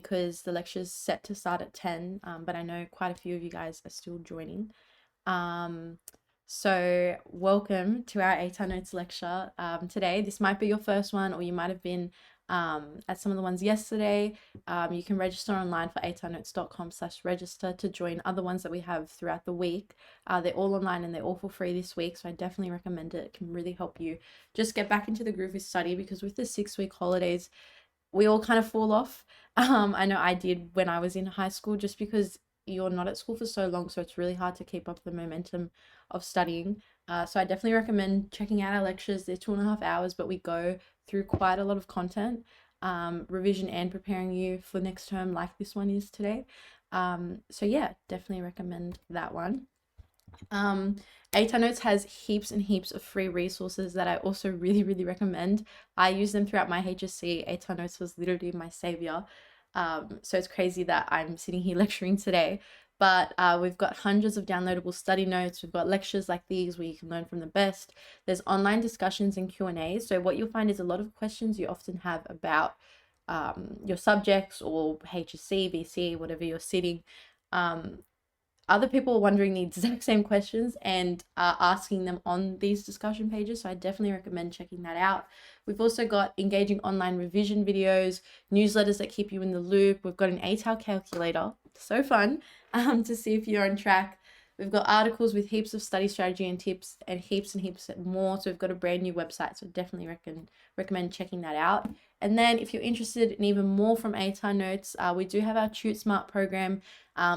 because the lecture's set to start at 10, but I know quite a few of you guys are still joining. So welcome to our ATAR Notes lecture today. This might be your first one, or you might have been at some of the ones yesterday. You can register online for atarnotes.com/register to join other ones that we have throughout the week. They're all online and they're all for free this week, so I definitely recommend it. It can really help you just get back into the groove of study, because with the 6-week holidays, we all kind of fall off. I know I did when I was in high school, just because you're not at school for so long, so it's really hard to keep up the momentum of studying. So I definitely recommend checking out our lectures. They're 2.5 hours, but we go through quite a lot of content, revision and preparing you for next term, like this one is today. So yeah, definitely recommend that one. ATAR Notes has heaps and heaps of free resources that I also really recommend. I use them throughout my HSC. ATAR Notes was literally my savior. So it's crazy that I'm sitting here lecturing today, but we've got hundreds of downloadable study notes. We've got lectures like these where you can learn from the best. There's online discussions and Q&As. So what you'll find is a lot of questions you often have about your subjects or HSC, BC, whatever you're sitting. Other people are wondering the exact same questions and asking them on these discussion pages. So I definitely recommend checking that out. We've also got engaging online revision videos, newsletters that keep you in the loop. We've got an ATAR calculator. So fun to see if you're on track. We've got articles with heaps of study strategy and tips and heaps more. So we've got a brand new website. So definitely recommend checking that out. And then if you're interested in even more from ATAR Notes, we do have our Tute Smart program,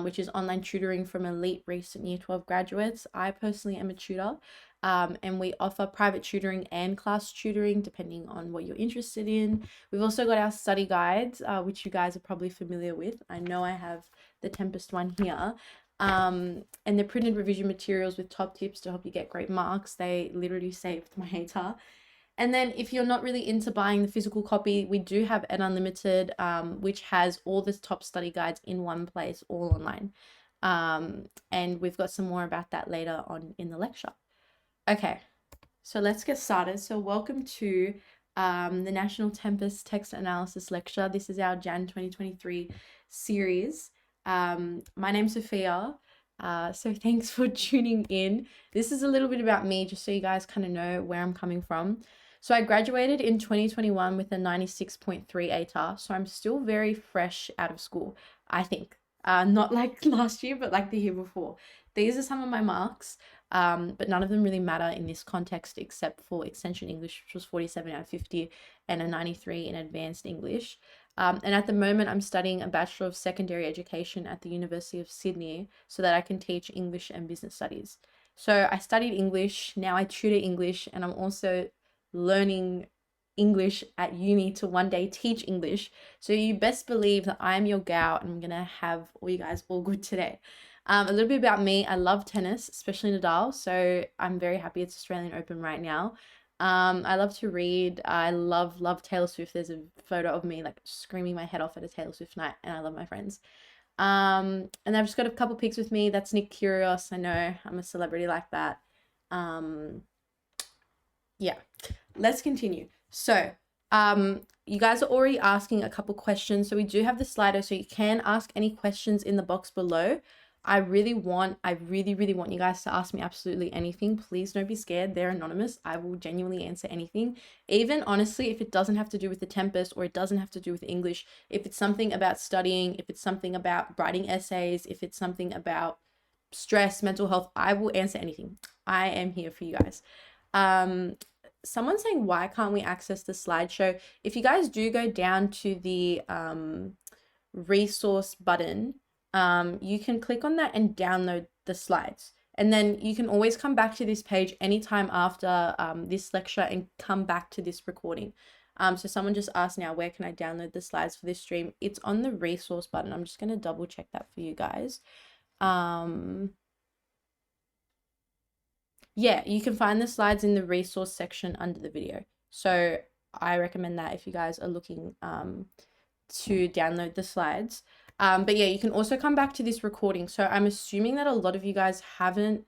which is online tutoring from elite recent Year 12 graduates. I personally am a tutor, and we offer private tutoring and class tutoring depending on what you're interested in. We've also got our study guides, which you guys are probably familiar with. I know I have the Tempest one here. And the printed revision materials with top tips to help you get great marks. They literally saved my ATAR. And then if you're not really into buying the physical copy, we do have Ed Unlimited, which has all the top study guides in one place, all online. And we've got some more about that later on in the lecture. Okay, so let's get started. So welcome to the National Tempest Text Analysis Lecture. This is our Jan 2023 series. My name's Sophia. So thanks for tuning in. This is a little bit about me, just so you guys kind of know where I'm coming from. So I graduated in 2021 with a 96.3 ATAR. So I'm still very fresh out of school, I think. Not like last year, but like the year before. These are some of my marks, but none of them really matter in this context except for Extension English, which was 47 out of 50, and a 93 in Advanced English. And at the moment, I'm studying a Bachelor of Secondary Education at the University of Sydney so that I can teach English and Business Studies. So I studied English, now I tutor English, and I'm also learning English at uni to one day teach English. So you best believe that I'm your gal and I'm going to have all you guys all good today. A little bit about me. I love tennis, especially Nadal. So I'm very happy it's Australian Open right now. I love to read. I love Taylor Swift. There's a photo of me like screaming my head off at a Taylor Swift night, and I love my friends. And I've just got a couple pics with me. That's Nick Kyrgios. I know I'm a celebrity like that. Yeah, let's continue. So you guys are already asking a couple questions, so we do have the Slido, so you can ask any questions in the box below. I really want you guys to ask me absolutely anything. Please don't be scared. They're anonymous. I will genuinely answer anything. Even honestly, if it doesn't have to do with the Tempest or it doesn't have to do with English, if it's something about studying, if it's something about writing essays, if it's something about stress, mental health, I will answer anything. I am here for you guys. Someone's saying, why can't we access the slideshow? If you guys do go down to the resource button, you can click on that and download the slides. And then you can always come back to this page anytime after this lecture and come back to this recording. So someone just asked now, where can I download the slides for this stream? It's on the resource button. I'm just going to double check that for you guys. Yeah, you can find the slides in the resource section under the video. So I recommend that if you guys are looking to download the slides. But yeah, you can also come back to this recording. So I'm assuming that a lot of you guys haven't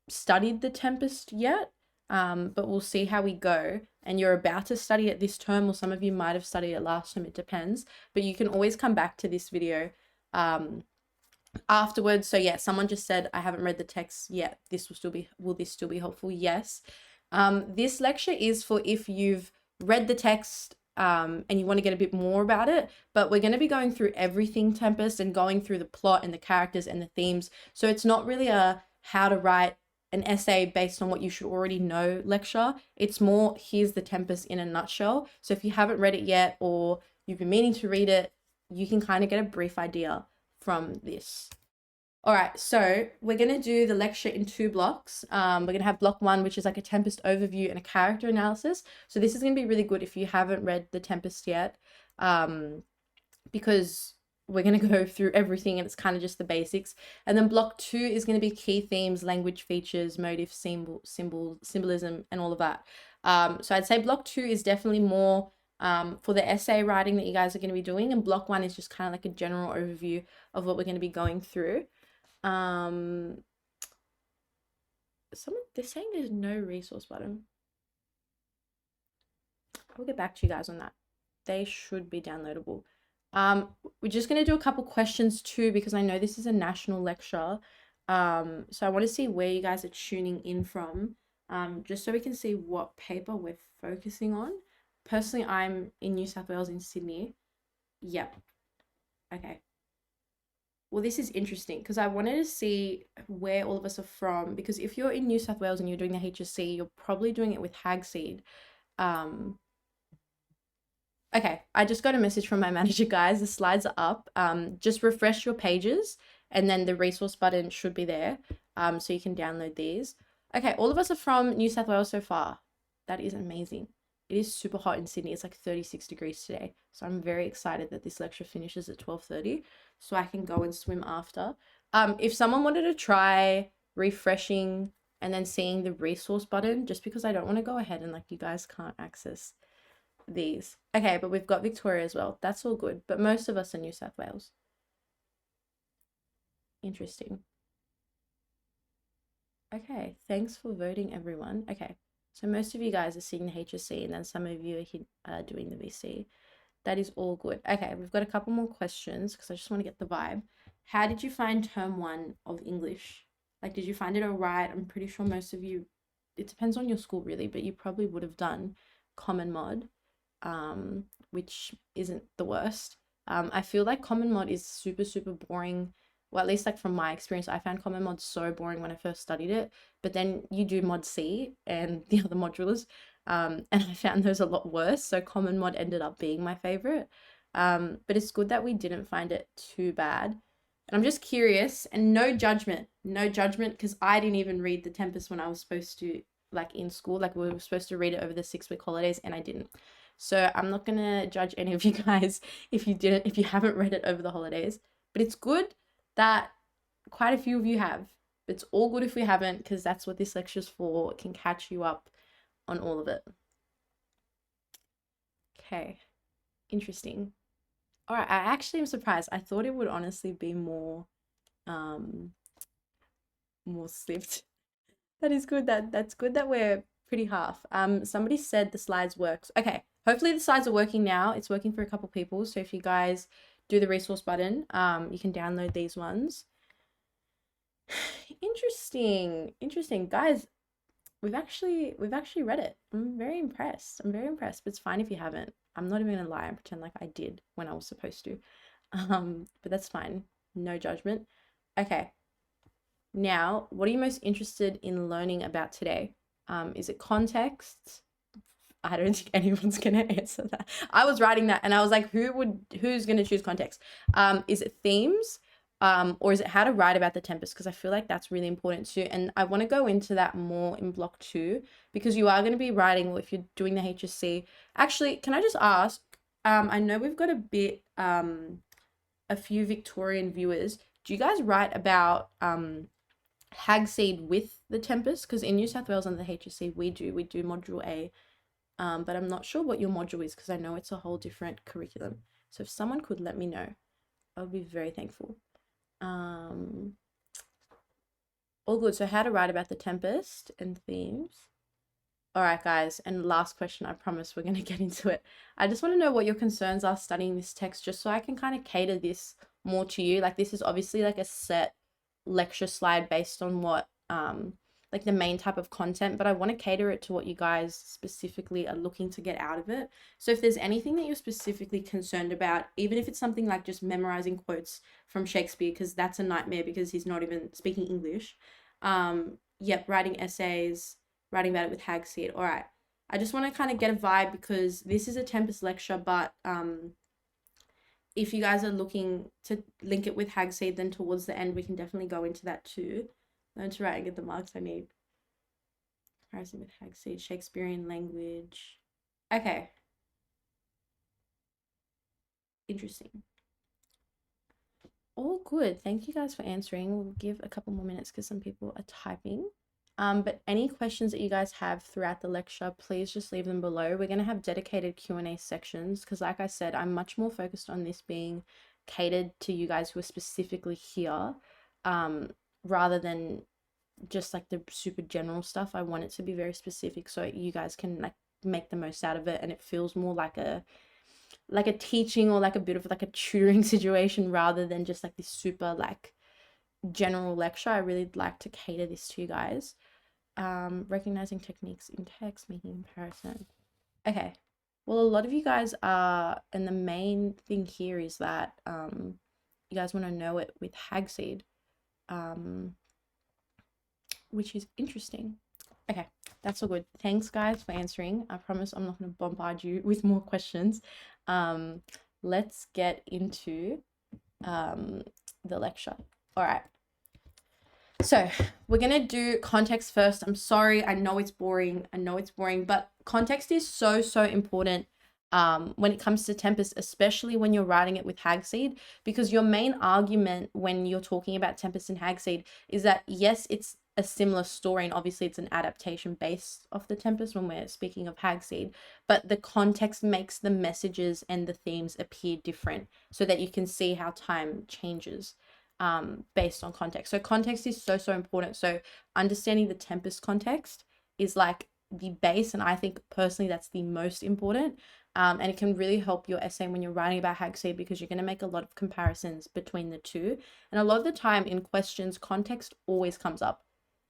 studied the Tempest yet. but we'll see how we go. And you're about to study it this term, or some of you might have studied it last term, it depends, but you can always come back to this video afterwards. So yeah, someone just said, I haven't read the text yet. Will this still be helpful? Yes. This lecture is for if you've read the text and you want to get a bit more about it, but we're going to be going through everything Tempest and going through the plot and the characters and the themes. So it's not really a how to write an essay based on what you should already know lecture. It's more, here's the Tempest in a nutshell. So if you haven't read it yet, or you've been meaning to read it, you can kind of get a brief idea from this. All right, so we're going to do the lecture in 2 blocks. We're going to have block 1, which is like a Tempest overview and a character analysis. So this is going to be really good if you haven't read the Tempest yet, because we're going to go through everything and it's kind of just the basics. And then block 2 is going to be key themes, language features, motif, symbolism, and all of that. So I'd say block 2 is definitely more for the essay writing that you guys are going to be doing, and block 1 is just kind of like a general overview of what we're going to be going through. They're saying there's no resource button. I'll get back to you guys on that. They should be downloadable. We're just going to do a couple questions too, because I know this is a national lecture. So I want to see where you guys are tuning in from, just so we can see what paper we're focusing on. Personally, I'm in New South Wales in Sydney. Yep. Okay. Well, this is interesting because I wanted to see where all of us are from, because if you're in New South Wales and you're doing the HSC, you're probably doing it with Hagseed. Okay, I just got a message from my manager, guys. The slides are up. Just refresh your pages and then the resource button should be there, so you can download these. Okay, all of us are from New South Wales so far. That is amazing. It is super hot in Sydney. It's like 36 degrees today. So I'm very excited that this lecture finishes at 12:30 so I can go and swim after. If someone wanted to try refreshing and then seeing the resource button, just because I don't want to go ahead and like you guys can't access these. Okay, but we've got Victoria as well. That's all good. But most of us are New South Wales. Interesting. Okay, thanks for voting, everyone. Okay. So most of you guys are seeing the HSC and then some of you are doing the VC. That is all good. Okay, we've got a couple more questions because I just want to get the vibe. How did you find term 1 of English? Like, did you find it all right? I'm pretty sure most of you, it depends on your school really, but you probably would have done Common Mod, which isn't the worst. I feel like Common Mod is super, super boring. Well, at least like from my experience, I found Common Mod so boring when I first studied it, but then you do Mod C and the other modules, and I found those a lot worse. So Common Mod ended up being my favorite. But it's good that we didn't find it too bad. And I'm just curious, and no judgment, because I didn't even read the Tempest when I was supposed to, like in school, like we were supposed to read it over the 6-week holidays and I didn't. So I'm not gonna judge any of you guys if you haven't read it over the holidays, but it's good that quite a few of you have. It's all good if we haven't, because that's what this lecture's for. It can catch you up on all of it. Okay, interesting. All right, I actually am surprised. I thought it would honestly be more swift. That is good. That's good that we're pretty half. Somebody said the slides works. Okay, hopefully the slides are working now. It's working for a couple people. So if you guys do the resource button, you can download these ones. Interesting, guys. We've actually read it. I'm very impressed. But it's fine if you haven't. I'm not even gonna lie and pretend like I did when I was supposed to. But that's fine. No judgment. Okay. Now, what are you most interested in learning about today? Is it context? I don't think anyone's gonna answer that. I was writing that and I was like, who's gonna choose context? Is it themes? Or is it how to write about the Tempest? Because I feel like that's really important too. And I want to go into that more in block 2, because you are going to be writing, or if you're doing the HSC. Actually, can I just ask, I know we've got a few Victorian viewers. Do you guys write about Hagseed with the Tempest? Because in New South Wales and the HSC, we do module A. But I'm not sure what your module is, because I know it's a whole different curriculum. So if someone could let me know, I would be very thankful. All good. So how to write about the Tempest and themes. All right, guys, and last question, I promise we're going to get into it. I just want to know what your concerns are studying this text, just so I can kind of cater this more to you. Like, this is obviously like a set lecture slide based on what, like the main type of content, but I want to cater it to what you guys specifically are looking to get out of it. So if there's anything that you're specifically concerned about, even if it's something like just memorizing quotes from Shakespeare, because that's a nightmare because he's not even speaking English. Yep, writing essays, writing about it with Hagseed. All right. I just want to kind of get a vibe because this is a Tempest lecture, but if you guys are looking to link it with Hagseed, then towards the end, we can definitely go into that too. Learn to write and get the marks I need. Comparison with Hagseed, Shakespearean language. Okay. Interesting. All good. Thank you guys for answering. We'll give a couple more minutes because some people are typing. But any questions that you guys have throughout the lecture, please just leave them below. We're going to have dedicated Q&A sections because, like I said, I'm much more focused on this being catered to you guys who are specifically here, rather than just like the super general stuff. I want it to be very specific so you guys can like make the most out of it, and it feels more like a teaching or like a bit of like a tutoring situation rather than just like this super like general lecture. I really like to cater this to you guys. Recognizing techniques in text, making comparison. Okay, well, a lot of you guys are, and the main thing here is that you guys want to know it with Hagseed, which is interesting. Okay, that's all good. Thanks guys for answering. I promise I'm not going to bombard you with more questions. Let's get into the lecture. All right. So we're going to do context first. I'm sorry. I know it's boring. But context is so, so important when it comes to Tempest, especially when you're writing it with Hagseed, because your main argument when you're talking about Tempest and Hagseed is that, yes, it's a similar story, and obviously it's an adaptation based off the Tempest when we're speaking of Hagseed, but the context makes the messages and the themes appear different so that you can see how time changes based on context. So context is so, so important. So understanding the Tempest context is like the base, and I think personally that's the most important. And it can really help your essay when you're writing about Hagseed because you're going to make a lot of comparisons between the two. And a lot of the time in questions, context always comes up.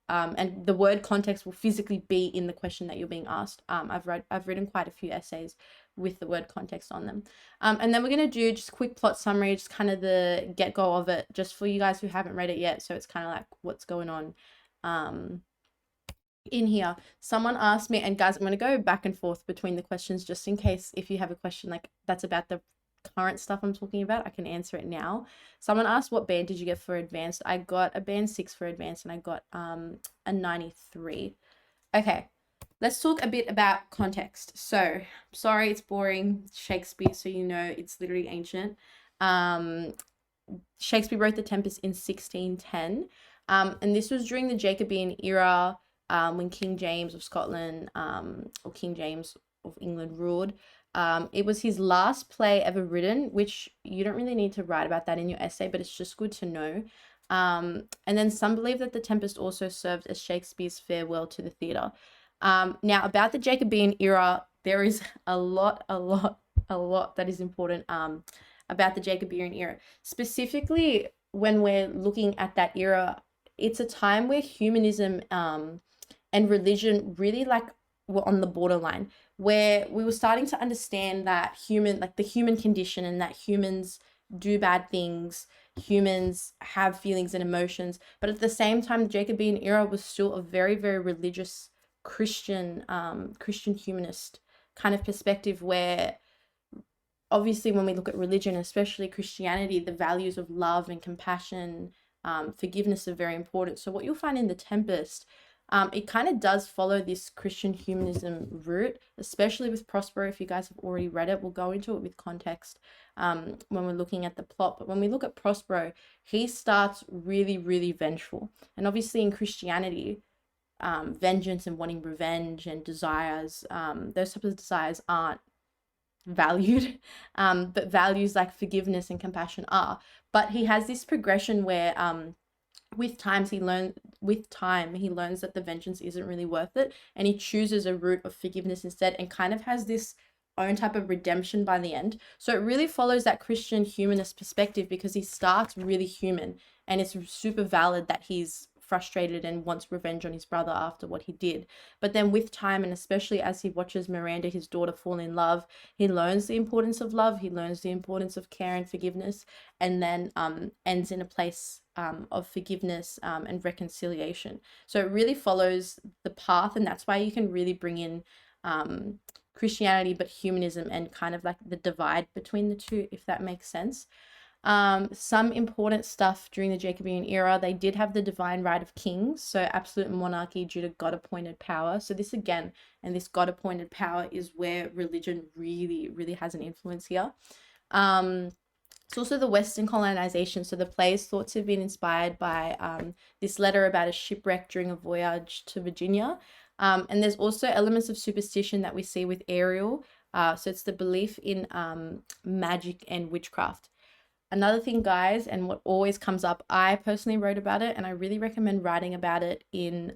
And the word context will physically be in the question that you're being asked. I've written quite a few essays with the word context on them. And then we're going to do just a quick plot summary, just kind of the get-go of it, just for you guys who haven't read it yet. So it's kind of like what's going on in here. Someone asked me, and guys, I'm going to go back and forth between the questions just in case if you have a question like that's about the current stuff I'm talking about, I can answer it now. Someone asked, what band did you get for advanced? I got a band 6 for advanced, and I got a 93. Okay, let's talk a bit about context. So sorry it's boring, Shakespeare, so you know it's literally ancient. Shakespeare wrote the Tempest in 1610, and this was during the Jacobean era, when King James of Scotland, or King James of England ruled. It was his last play ever written, which you don't really need to write about that in your essay, but it's just good to know. And then some believe that the Tempest also served as Shakespeare's farewell to the theatre. Now, about the Jacobean era, there is a lot that is important about the Jacobean era. Specifically, when we're looking at that era, it's a time where humanism and religion really were on the borderline, where we were starting to understand that the human condition, and that humans do bad things, humans have feelings and emotions, but at the same time, the Jacobean era was still a very, very religious Christian humanist kind of perspective, where obviously when we look at religion, especially Christianity, the values of love and compassion, forgiveness are very important. So what you'll find in the Tempest, it kind of does follow this Christian humanism route, especially with Prospero. If you guys have already read it, we'll go into it with context when we're looking at the plot. But when we look at Prospero, he starts really, really vengeful. And obviously in Christianity, vengeance and wanting revenge and desires, those types of desires aren't valued, but values like forgiveness and compassion are. But he has this progression where with time he learns that the vengeance isn't really worth it, and he chooses a route of forgiveness instead, and kind of has this own type of redemption by the end. So it really follows that Christian humanist perspective, because he starts really human, and it's super valid that he's frustrated and wants revenge on his brother after what he did. But then with time, and especially as he watches Miranda, his daughter, fall in love, he learns the importance of love, he learns the importance of care and forgiveness, and then ends in a place of forgiveness and reconciliation. So it really follows the path, and that's why you can really bring in Christianity but humanism, and kind of like the divide between the two, if that makes sense. Some important stuff during the Jacobean era, they did have the divine right of kings, so absolute monarchy due to God-appointed power. So this again, and this God-appointed power is where religion really, really has an influence here. It's also the Western colonization. So the play is thought to have been inspired by this letter about a shipwreck during a voyage to Virginia. And there's also elements of superstition that we see with Ariel. So it's the belief in magic and witchcraft. Another thing, guys, and what always comes up, I personally wrote about it, and I really recommend writing about it in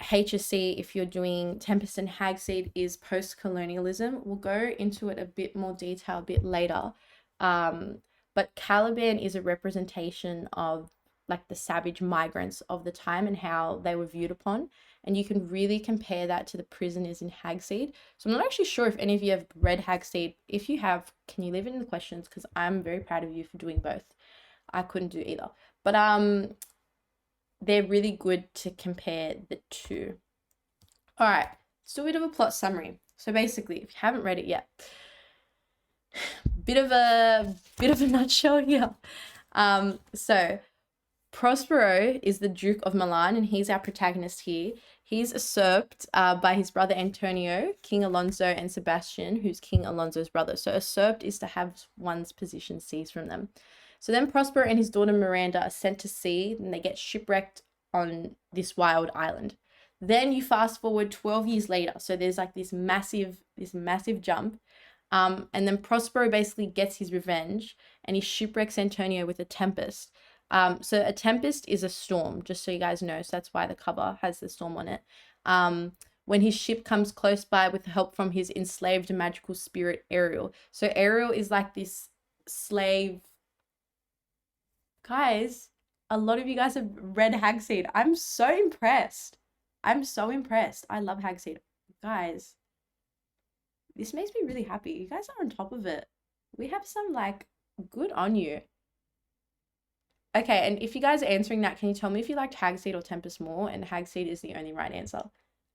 HSC if you're doing Tempest and Hagseed, is post-colonialism. We'll go into it a bit more detail a bit later. But Caliban is a representation of like the savage migrants of the time and how they were viewed upon. And you can really compare that to the prisoners in Hagseed. So I'm not actually sure if any of you have read Hagseed. If you have, can you leave it in the questions? Because I'm very proud of you for doing both. I couldn't do either. But they're really good to compare the two. All right, let's do a bit of a plot summary. So basically, if you haven't read it yet, bit of a nutshell here. So Prospero is the Duke of Milan, and he's our protagonist here. He's usurped by his brother Antonio, King Alonso, and Sebastian, who's King Alonso's brother. So usurped is to have one's position seized from them. So then Prospero and his daughter Miranda are sent to sea, and they get shipwrecked on this wild island. Then you fast forward 12 years later. So there's like this massive jump. And then Prospero basically gets his revenge, and he shipwrecks Antonio with a tempest. So a tempest is a storm, just so you guys know. So that's why the cover has the storm on it. When his ship comes close by with help from his enslaved magical spirit, Ariel. So Ariel is like this slave. Guys, a lot of you guys have read Hagseed. I'm so impressed. I love Hagseed. Guys, this makes me really happy. You guys are on top of it. We have some, like, good on you. Okay, and if you guys are answering that, can you tell me if you liked Hagseed or Tempest more? And Hagseed is the only right answer.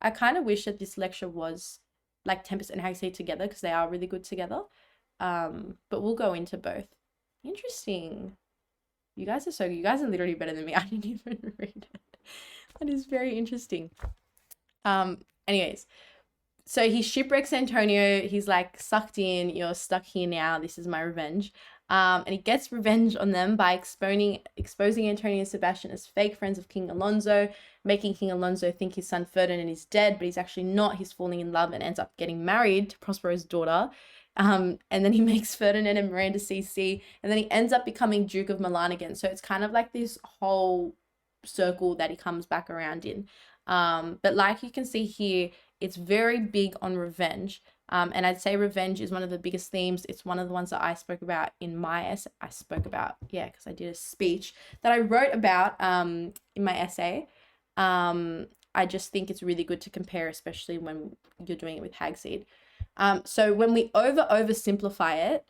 I kind of wish that this lecture was like Tempest and Hagseed together, because they are really good together. But we'll go into both. Interesting. You guys are literally better than me. I didn't even read it. That is very interesting. Anyways, so he shipwrecks Antonio. He's like, sucked in, you're stuck here now. This is my revenge. And he gets revenge on them by exposing Antonio and Sebastian as fake friends of King Alonso, making King Alonso think his son Ferdinand is dead, but he's actually not. He's falling in love and ends up getting married to Prospero's daughter. And then he makes Ferdinand and Miranda CC, and then he ends up becoming Duke of Milan again. So it's kind of like this whole circle that he comes back around in. But like you can see here, it's very big on revenge. And I'd say revenge is one of the biggest themes. It's one of the ones that I spoke about in my essay. Because I did a speech that I wrote about in my essay. I just think it's really good to compare, especially when you're doing it with Hagseed. So when we oversimplify it,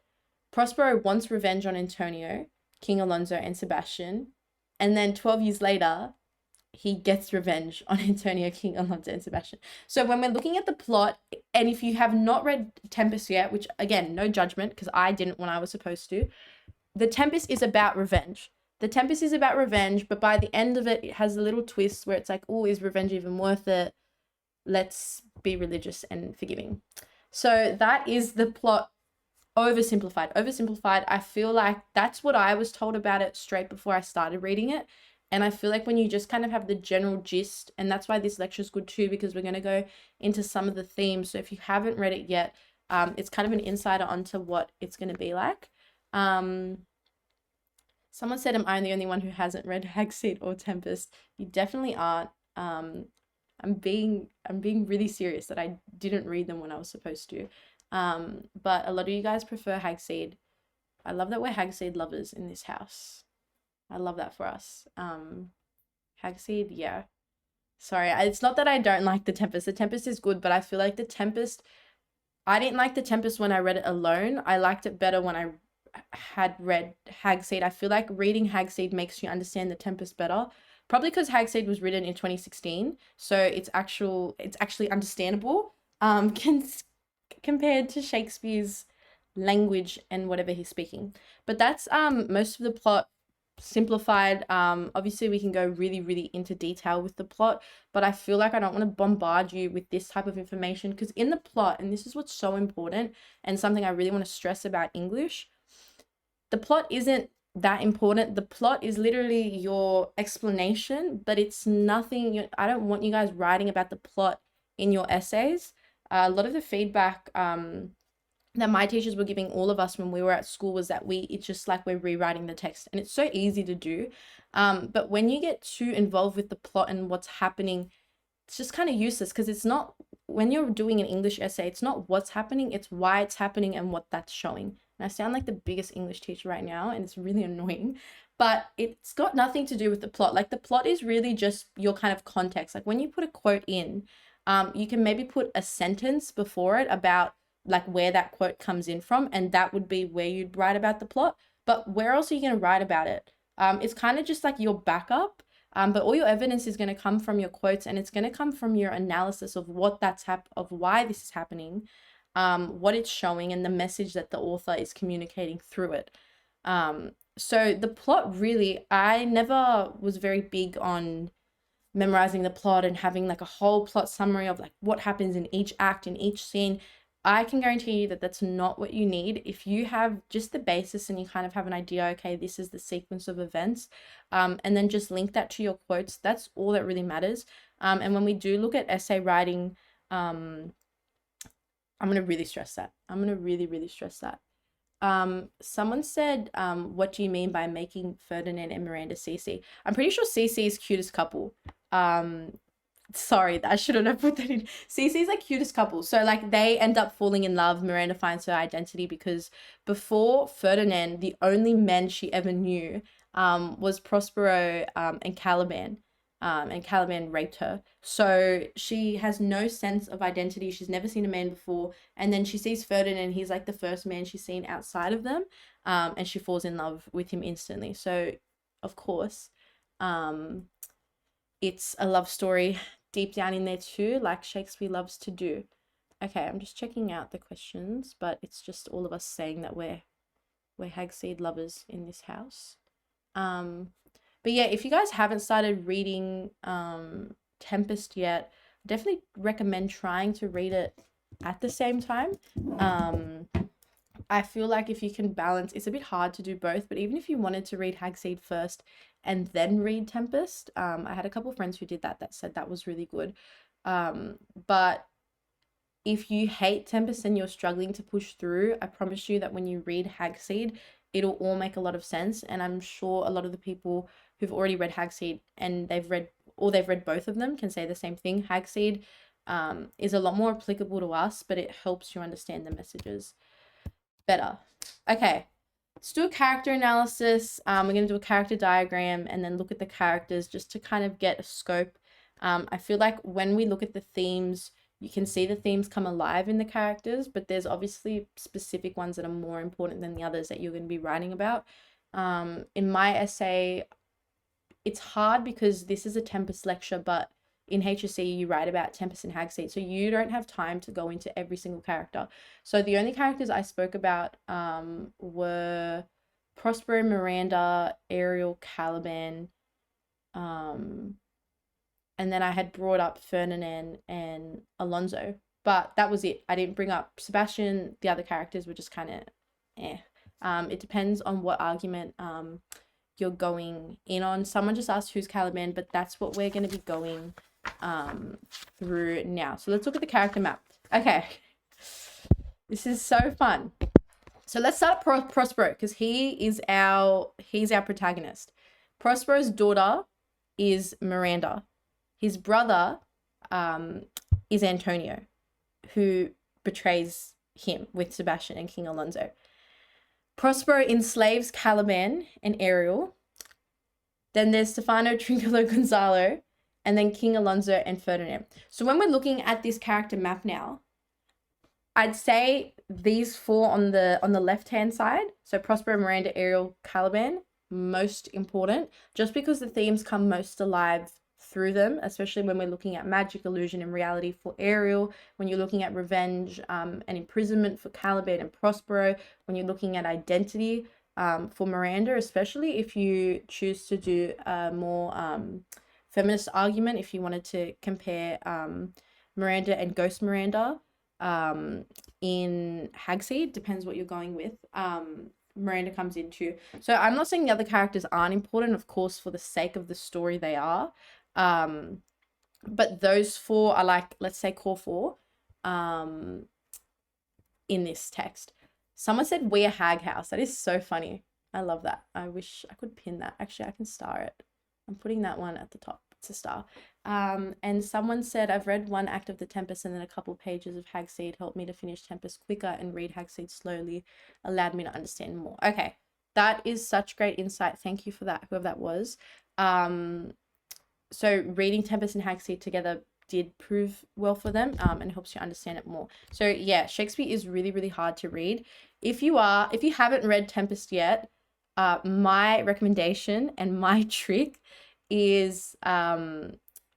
Prospero wants revenge on Antonio, King Alonso, and Sebastian. And then 12 years later, he gets revenge on Antonio, King Alonso, and Sebastian. So when we're looking at the plot, and if you have not read Tempest yet, which again, no judgment, because I didn't when I was supposed to, the Tempest is about revenge. But by the end of it, it has a little twist where it's like, oh, is revenge even worth it? Let's be religious and forgiving. So that is the plot oversimplified. I feel like that's what I was told about it straight before I started reading it. And I feel like when you just kind of have the general gist, and that's why this lecture is good too, because we're going to go into some of the themes. So if you haven't read it yet, it's kind of an insider onto what it's going to be like. Someone said, am I the only one who hasn't read Hagseed or Tempest? You definitely aren't. I'm being really serious that I didn't read them when I was supposed to. But a lot of you guys prefer Hagseed. I love that we're Hagseed lovers in this house. I love that for us. Hagseed, yeah. Sorry, it's not that I don't like the Tempest. The Tempest is good, but I feel like the Tempest, I didn't like the Tempest when I read it alone. I liked it better when I had read Hagseed. I feel like reading Hagseed makes you understand the Tempest better. Probably because Hagseed was written in 2016, so it's actually understandable. Compared to Shakespeare's language and whatever he's speaking. But that's most of the plot simplified. Obviously we can go really into detail with the plot, but I feel like I don't want to bombard you with this type of information, because in the plot, and this is what's so important and something I really want to stress about English, the plot isn't that important. The plot is literally your explanation, but it's nothing. I don't want you guys writing about the plot in your essays. A lot of the feedback that my teachers were giving all of us when we were at school was that it's just like we're rewriting the text, and it's so easy to do. But when you get too involved with the plot and what's happening, it's just kind of useless, because it's not, when you're doing an English essay, it's not what's happening, it's why it's happening and what that's showing. And I sound like the biggest English teacher right now, and it's really annoying, but it's got nothing to do with the plot. Like, the plot is really just your kind of context. Like, when you put a quote in, you can maybe put a sentence before it about like where that quote comes in from, and that would be where you'd write about the plot. But where else are you going to write about it? It's kind of just like your backup. But all your evidence is going to come from your quotes, and it's going to come from your analysis of what of why this is happening, what it's showing, and the message that the author is communicating through it. So the plot, really, I never was very big on memorizing the plot and having like a whole plot summary of like what happens in each act, in each scene. I can guarantee you that that's not what you need. If you have just the basis and you kind of have an idea, okay, this is the sequence of events, and then just link that to your quotes, that's all that really matters. And when we do look at essay writing, I'm going to really stress that. I'm going to really stress that. Someone said, what do you mean by making Ferdinand and Miranda CC? I'm pretty sure CC is cutest couple. Sorry, I shouldn't have put that in. CC's like cutest couple. So like they end up falling in love. Miranda finds her identity because before Ferdinand, the only men she ever knew was Prospero and Caliban. And Caliban raped her. So she has no sense of identity. She's never seen a man before. And then she sees Ferdinand. He's like the first man she's seen outside of them. And she falls in love with him instantly. So, of course, it's a love story deep down in there too, like Shakespeare loves to do. Okay, I'm just checking out the questions, but it's just all of us saying that we're Hagseed lovers in this house. But yeah, if you guys haven't started reading Tempest yet, definitely recommend trying to read it at the same time. I feel like if you can balance, it's a bit hard to do both, but even if you wanted to read Hagseed first and then read Tempest, I had a couple friends who did that said that was really good. But if you hate Tempest and you're struggling to push through, I promise you that when you read Hagseed, it'll all make a lot of sense. And I'm sure a lot of the people who've already read Hagseed and they've read both of them can say the same thing. Hagseed is a lot more applicable to us, but it helps you understand the messages better. Okay, let's do a character analysis. We're going to do a character diagram and then look at the characters just to kind of get a scope. I feel like when we look at the themes, you can see the themes come alive in the characters, but there's obviously specific ones that are more important than the others that you're going to be writing about. In my essay, it's hard because this is a Tempest lecture, but in HSC, you write about Tempest and Hagseed, so you don't have time to go into every single character. So the only characters I spoke about were Prospero, Miranda, Ariel, Caliban, and then I had brought up Ferdinand and Alonso, but that was it. I didn't bring up Sebastian. The other characters were just kind of it depends on what argument you're going in on. Someone just asked who's Caliban, but that's what we're going to be going through now. So let's look at the character map. Okay, this is so fun. So let's start Prospero, because he's our protagonist. Prospero's daughter is Miranda. His brother is Antonio, who betrays him with Sebastian and King Alonso. Prospero enslaves Caliban and Ariel. Then there's Stefano, Trinculo, Gonzalo, and then King Alonso and Ferdinand. So when we're looking at this character map now, I'd say these four on the left-hand side, so Prospero, Miranda, Ariel, Caliban, most important, just because the themes come most alive through them, especially when we're looking at magic, illusion, and reality for Ariel, when you're looking at revenge and imprisonment for Caliban and Prospero, when you're looking at identity for Miranda, especially if you choose to do a more feminist argument, if you wanted to compare Miranda and Ghost Miranda in Hagseed, depends what you're going with. Miranda comes into. So I'm not saying the other characters aren't important, of course, for the sake of the story they are. But those four are like, let's say, core four in this text. Someone said we're Hag House. That is so funny. I love that. I wish I could pin that. Actually, I can star it. I'm putting that one at the top. It's a star. And someone said, I've read one act of the Tempest and then a couple pages of Hagseed helped me to finish Tempest quicker, and read Hagseed slowly allowed me to understand more. Okay, that is such great insight. Thank you for that, whoever that was. So reading Tempest and Hagseed together did prove well for them, and helps you understand it more. So yeah, Shakespeare is really, really hard to read. If you haven't read Tempest yet, my recommendation and my trick is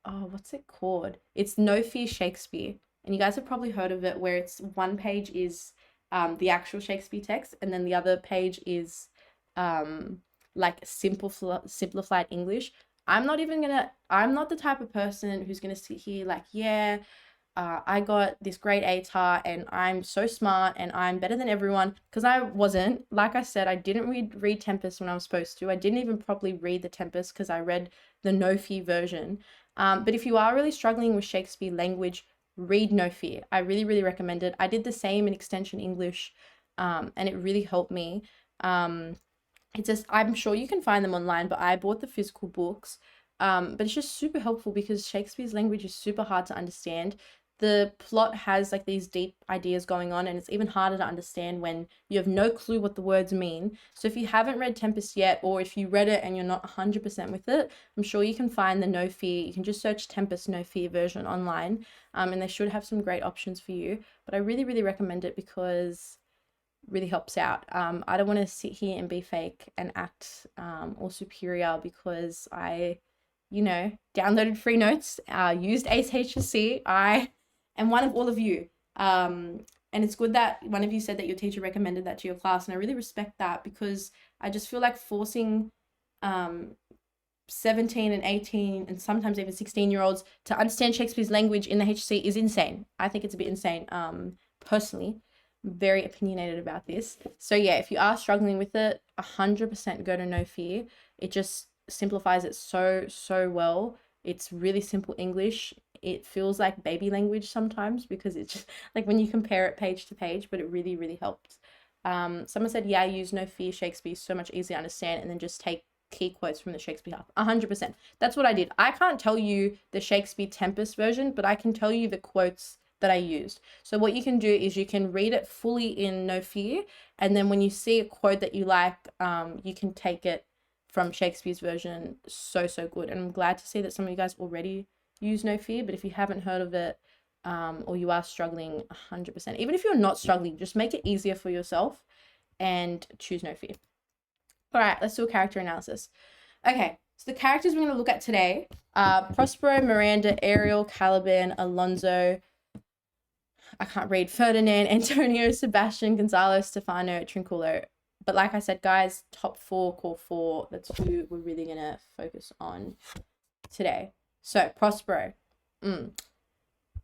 what's it called? It's No Fear Shakespeare, and you guys have probably heard of it, where it's one page is the actual Shakespeare text, and then the other page is like simplified English. I'm not the type of person who's gonna sit here like, yeah, I got this great ATAR and I'm so smart and I'm better than everyone, because I wasn't. Like I said, I didn't read Tempest when I was supposed to. I didn't even properly read the Tempest because I read the No Fear version. But if you are really struggling with Shakespeare language, read No Fear. I really, really recommend it. I did the same in Extension English, and it really helped me. It's just, I'm sure you can find them online, but I bought the physical books. But it's just super helpful because Shakespeare's language is super hard to understand. The plot has like these deep ideas going on, and it's even harder to understand when you have no clue what the words mean. So if you haven't read Tempest yet, or if you read it and you're not 100% with it, I'm sure you can find the No Fear. You can just search Tempest No Fear version online, and they should have some great options for you. But I really, really recommend it because really helps out. I don't want to sit here and be fake and act all superior because I, downloaded free notes, used HSC. I am one of all of you. And it's good that one of you said that your teacher recommended that to your class, and I really respect that, because I just feel like forcing 17 and 18 and sometimes even 16-year-olds to understand Shakespeare's language in the HSC is insane. I think it's a bit insane, personally. Very opinionated about this. So yeah, if you are struggling with it, 100% go to No Fear. It just simplifies it so well. It's really simple English. It feels like baby language sometimes because it's just like when you compare it page to page, but it really, really helps. Someone said, yeah, use No Fear Shakespeare, so much easier to understand, and then just take key quotes from the Shakespeare half. 100%. That's what I did. I can't tell you the Shakespeare Tempest version, but I can tell you the quotes that I used. So what you can do is you can read it fully in No Fear, and then when you see a quote that you like, you can take it from Shakespeare's version. So good. And I'm glad to see that some of you guys already use No Fear, but if you haven't heard of it, or you are struggling, 100%. Even if you're not struggling, just make it easier for yourself and choose No Fear. All right, let's do a character analysis. Okay, so the characters we're going to look at today are Prospero, Miranda, Ariel, Caliban, Alonso, I can't read, Ferdinand, Antonio, Sebastian, Gonzalo, Stefano, Trinculo. But like I said, guys, top four, core four, that's who we're really going to focus on today. So, Prospero.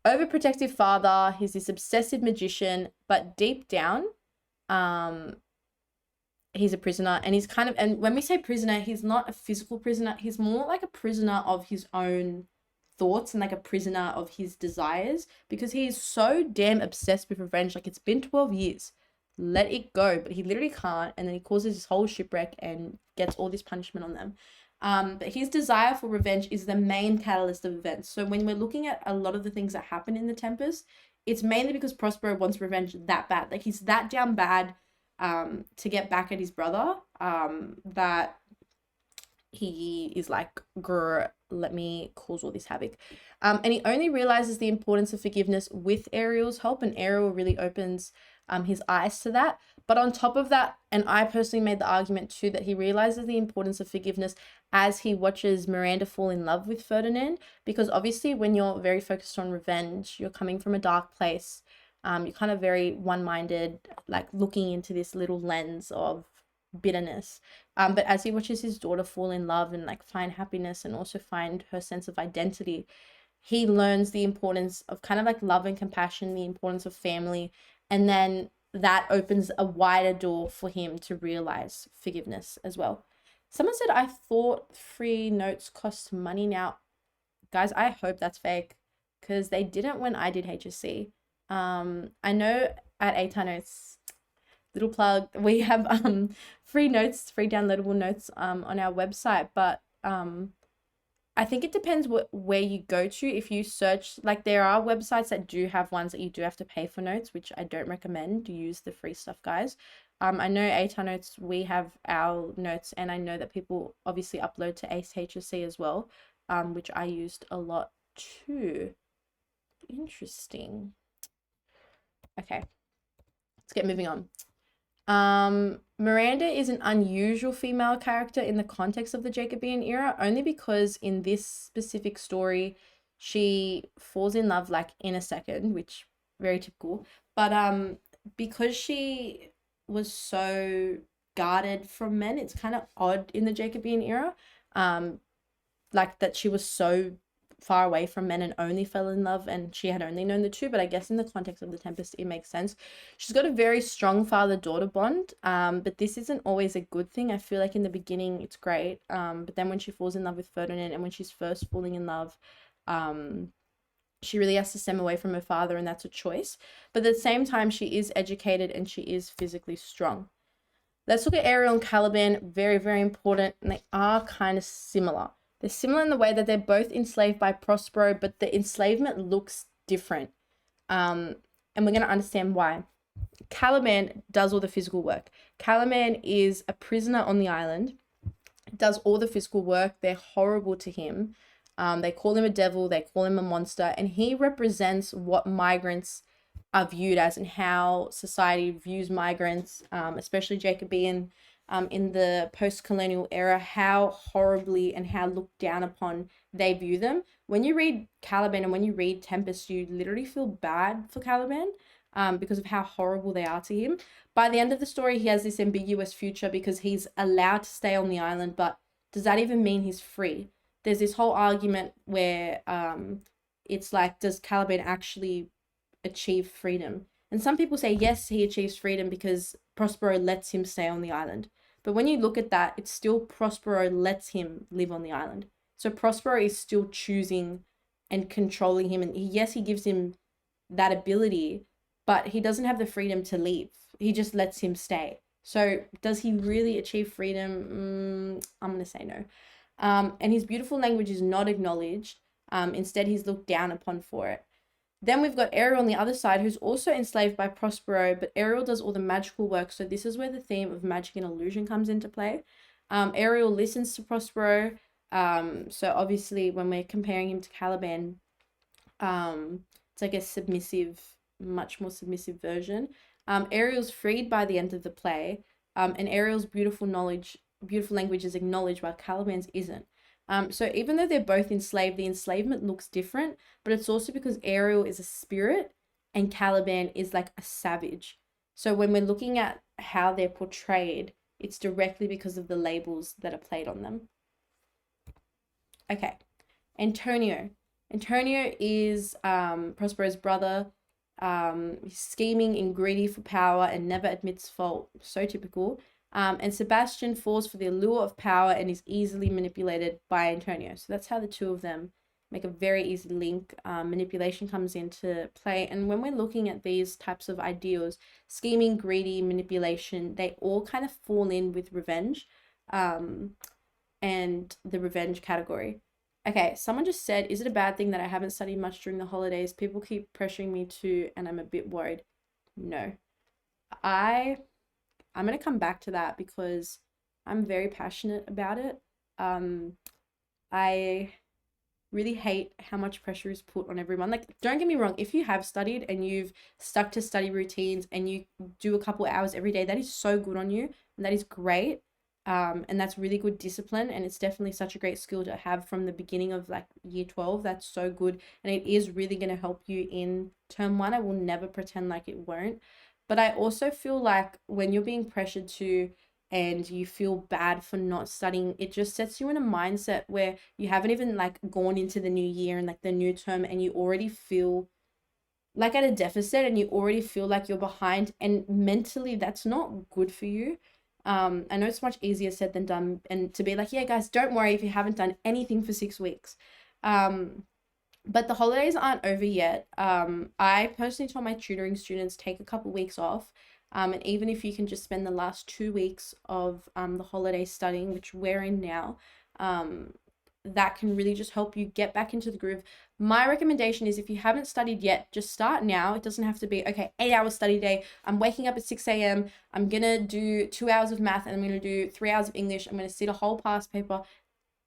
Overprotective father. He's this obsessive magician, but deep down, he's a prisoner, and he's kind of, and when we say prisoner, he's not a physical prisoner. He's more like a prisoner of his own thoughts and like a prisoner of his desires, because he is so damn obsessed with revenge. Like, it's been 12 years. let it go, but he literally can't, and then he causes this whole shipwreck and gets all this punishment on them. But his desire for revenge is the main catalyst of events. So when we're looking at a lot of the things that happen in the Tempest, it's mainly because Prospero wants revenge that bad. Like, he's that down bad to get back at his brother, that he is like, grr, let me cause all this havoc. And he only realizes the importance of forgiveness with Ariel's help, and Ariel really opens his eyes to that. But on top of that, and I personally made the argument too, that he realizes the importance of forgiveness as he watches Miranda fall in love with Ferdinand, because obviously when you're very focused on revenge, you're coming from a dark place. You're kind of very one-minded, like looking into this little lens of bitterness. But as he watches his daughter fall in love and like find happiness and also find her sense of identity, he learns the importance of kind of like love and compassion, the importance of family, and then that opens a wider door for him to realize forgiveness as well. Someone said, I thought free notes cost money. Now, guys, I hope that's fake, because they didn't when I did HSC. I know at ATAR Notes, little plug, we have free notes, free downloadable notes on our website, but I think it depends where you go to. If you search, like, there are websites that do have ones that you do have to pay for notes, which I don't recommend. Use the free stuff, guys. I know ATAR Notes, we have our notes, and I know that people obviously upload to Ace HSC as well, which I used a lot too. Interesting. Okay, let's get moving on. Miranda is an unusual female character in the context of the Jacobean era, only because in this specific story, she falls in love like in a second, which very typical. But because she was so guarded from men, it's kind of odd in the Jacobean era. Like that she was so far away from men and only fell in love, and she had only known the two. But I guess in the context of the Tempest, it makes sense. She's got a very strong father-daughter bond, but this isn't always a good thing. I feel like in the beginning it's great, but then when she falls in love with Ferdinand, and when she's first falling in love, she really has to stem away from her father, and that's a choice. But at the same time, she is educated and she is physically strong. Let's look at Ariel and Caliban. Very, very important, and they are kind of similar. They're similar in the way that they're both enslaved by Prospero, but the enslavement looks different. And we're going to understand why. Caliban does all the physical work. Caliban is a prisoner on the island, does all the physical work. They're horrible to him. They call him a devil, they call him a monster, and he represents what migrants are viewed as and how society views migrants, especially Jacobean, in the post-colonial era, how horribly and how looked down upon they view them. When you read Caliban and when you read Tempest, you literally feel bad for Caliban because of how horrible they are to him. By the end of the story, he has this ambiguous future because he's allowed to stay on the island, but does that even mean he's free? There's this whole argument where it's like, does Caliban actually achieve freedom? And some people say yes, he achieves freedom because Prospero lets him stay on the island. But when you look at that, it's still Prospero lets him live on the island. So Prospero is still choosing and controlling him. And yes, he gives him that ability, but he doesn't have the freedom to leave. He just lets him stay. So does he really achieve freedom? I'm going to say no. And his beautiful language is not acknowledged. Instead, he's looked down upon for it. Then we've got Ariel on the other side, who's also enslaved by Prospero, but Ariel does all the magical work. So this is where the theme of magic and illusion comes into play. Ariel listens to Prospero. So obviously when we're comparing him to Caliban, it's like a submissive, much more submissive version. Ariel's freed by the end of the play, and Ariel's beautiful language is acknowledged while Caliban's isn't. So even though they're both enslaved, the enslavement looks different, but it's also because Ariel is a spirit and Caliban is like a savage. So when we're looking at how they're portrayed, it's directly because of the labels that are played on them. Okay, Antonio. Antonio is Prospero's brother. He's scheming and greedy for power and never admits fault. So typical. And Sebastian falls for the allure of power and is easily manipulated by Antonio. So that's how the two of them make a very easy link. Manipulation comes into play. And when we're looking at these types of ideals, scheming, greedy, manipulation, they all kind of fall in with revenge, and the revenge category. Okay, someone just said, is it a bad thing that I haven't studied much during the holidays? People keep pressuring me to, and I'm a bit worried. No. I'm going to come back to that because I'm very passionate about it. I really hate how much pressure is put on everyone. Like, don't get me wrong, if you have studied and you've stuck to study routines and you do a couple hours every day, that is so good on you and that is great. And that's really good discipline, and it's definitely such a great skill to have from the beginning of like year 12. That's so good, and it is really going to help you in term 1. I will never pretend like it won't. But I also feel like when you're being pressured to and you feel bad for not studying, it just sets you in a mindset where you haven't even like gone into the new year and like the new term, and you already feel like at a deficit and you already feel like you're behind, and mentally that's not good for you. I know it's much easier said than done, and to be like, yeah guys, don't worry if you haven't done anything for 6 weeks. But the holidays aren't over yet. I personally told my tutoring students, take a couple weeks off. And even if you can just spend the last 2 weeks of the holiday studying, which we're in now, that can really just help you get back into the groove. My recommendation is, if you haven't studied yet, just start now. It doesn't have to be, okay, 8-hour study day. I'm waking up at 6 a.m. I'm going to do 2 hours of math and I'm going to do 3 hours of English. I'm going to sit a whole past paper.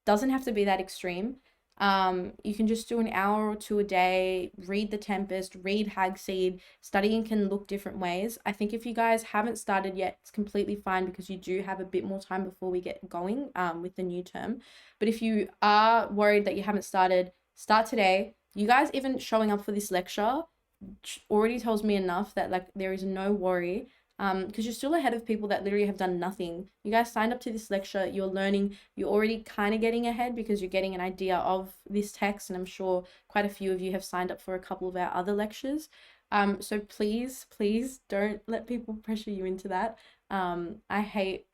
Doesn't have to be that extreme. You can just do an hour or 2 a day, read the Tempest, read Hagseed. Studying can look different ways. I think if you guys haven't started yet, it's completely fine because you do have a bit more time before we get going with the new term. But if you are worried that you haven't started, start today. You guys even showing up for this lecture already tells me enough that like there is no worry. Because you're still ahead of people that literally have done nothing. You guys signed up to this lecture, you're learning, you're already kind of getting ahead because you're getting an idea of this text, and I'm sure quite a few of you have signed up for a couple of our other lectures. So please don't let people pressure you into that. I hate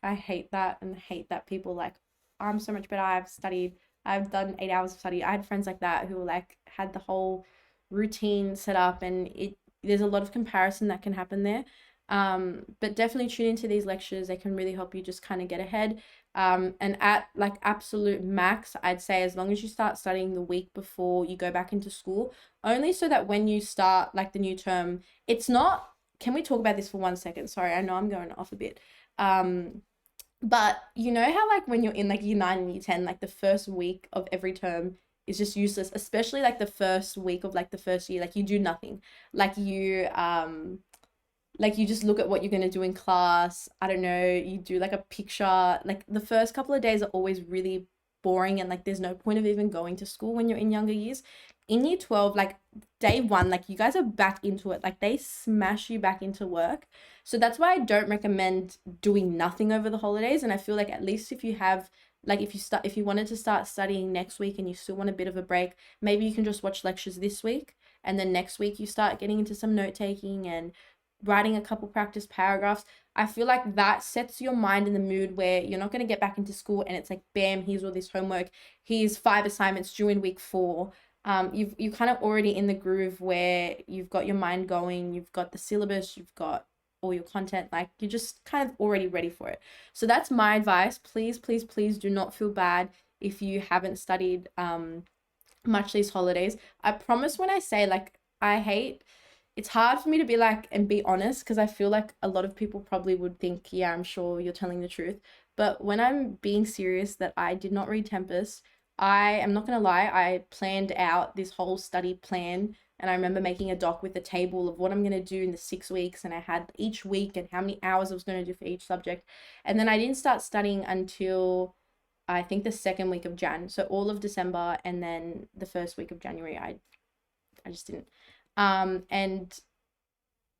that, and hate that people like, I'm so much better, I've studied, I've done 8 hours of study. I had friends like that who like had the whole routine set up, and there's a lot of comparison that can happen there. But definitely tune into these lectures. They can really help you just kind of get ahead. And at like absolute max, I'd say as long as you start studying the week before you go back into school, only so that when you start like the new term, it's not, can we talk about this for 1 second? Sorry, I know I'm going off a bit. But you know how like when you're in like year 9 and year 10, like the first week of every term is just useless, especially like the first week of like the first year, like you do nothing. Like you just look at what you're going to do in class. I don't know, you do like a picture. Like the first couple of days are always really boring, and like there's no point of even going to school when you're in younger years. In year 12, like day 1, like you guys are back into it. Like they smash you back into work. So that's why I don't recommend doing nothing over the holidays. And I feel like at least if you have, like if you wanted to start studying next week and you still want a bit of a break, maybe you can just watch lectures this week, and then next week you start getting into some note taking and writing a couple practice paragraphs. I feel like that sets your mind in the mood where you're not going to get back into school and it's like, bam, here's all this homework, here's 5 assignments due in week 4. You're kind of already in the groove where you've got your mind going, you've got the syllabus, you've got all your content, like you're just kind of already ready for it. So that's my advice. Please do not feel bad if you haven't studied much these holidays. I promise, when I say like it's hard for me to be like and be honest, because I feel like a lot of people probably would think, yeah, I'm sure you're telling the truth. But when I'm being serious that I did not read Tempest, I am not going to lie, I planned out this whole study plan. And I remember making a doc with a table of what I'm going to do in the 6 weeks. And I had each week and how many hours I was going to do for each subject. And then I didn't start studying until I think the second week of Jan. So all of December and then the first week of January, I just didn't. And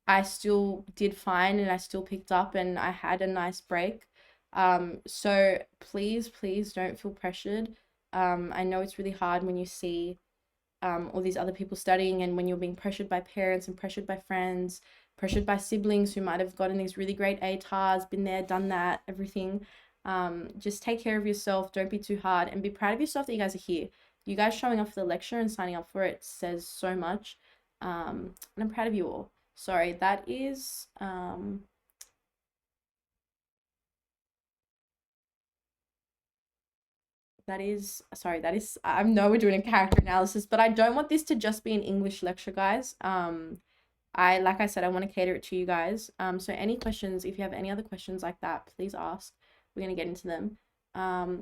I still did fine, and I still picked up, and I had a nice break. So please don't feel pressured. I know it's really hard when you see all these other people studying, and when you're being pressured by parents and pressured by friends, pressured by siblings who might have gotten these really great ATARs, been there, done that, everything. Just take care of yourself. Don't be too hard, and be proud of yourself that you guys are here. you guys showing up for the lecture and signing up for it says so much. And I'm proud of you all. Sorry, that is sorry, I know we're doing a character analysis, but I don't want this to just be an English lecture, guys. Like I said, I want to cater it to you guys. So any questions, if you have any other questions like that, please ask. We're going to get into them.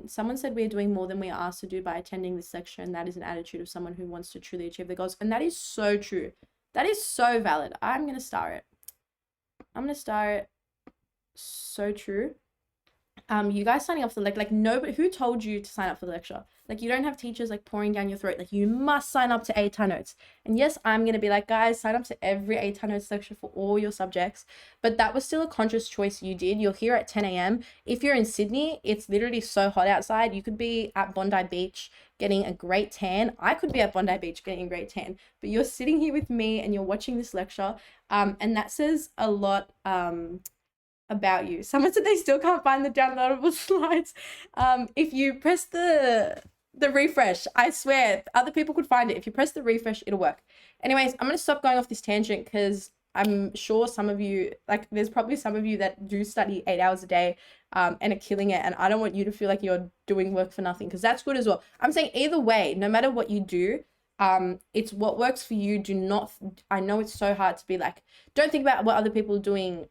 Someone said we're doing more than we are asked to do by attending this lecture, and that is an attitude of someone who wants to truly achieve their goals. And that is so true. That is so valid. I'm going to star it. So true. You guys signing up for the like nobody, who told you to sign up for the lecture? Like, you don't have teachers like pouring down your throat like you must sign up to ATAR notes. And yes, I'm gonna be like, guys, sign up to every ATAR notes lecture for all your subjects, but that was still a conscious choice you did. You're here at 10 a.m. If you're in Sydney, it's literally so hot outside. You could be at Bondi Beach getting a great tan. I could be at Bondi Beach getting a great tan, but you're sitting here with me and you're watching this lecture, and that says a lot about you. Someone said they still can't find the downloadable slides. If you press the refresh, I swear other people could find it. If you press the refresh, it'll work. Anyways, I'm gonna stop going off this tangent because I'm sure some of you, like, there's probably some of you that do study 8 hours a day and are killing it, and I don't want you to feel like you're doing work for nothing, because that's good as well. I'm saying either way, no matter what you do, it's what works for you. Do not, I know it's so hard to be like, don't think about what other people are doing.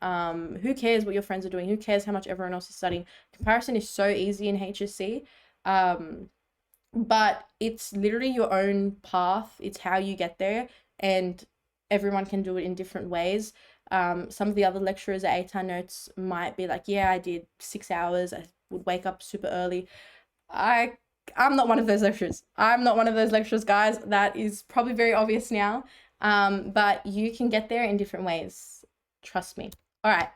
Who cares what your friends are doing? Who cares how much everyone else is studying? Comparison is so easy in HSC. But it's literally your own path. It's how you get there, and everyone can do it in different ways. Some of the other lecturers at ATAR notes might be like, yeah, I did 6 hours. I would wake up super early. I'm not one of those lecturers. Guys. That is probably very obvious now. But you can get there in different ways. Trust me. All right,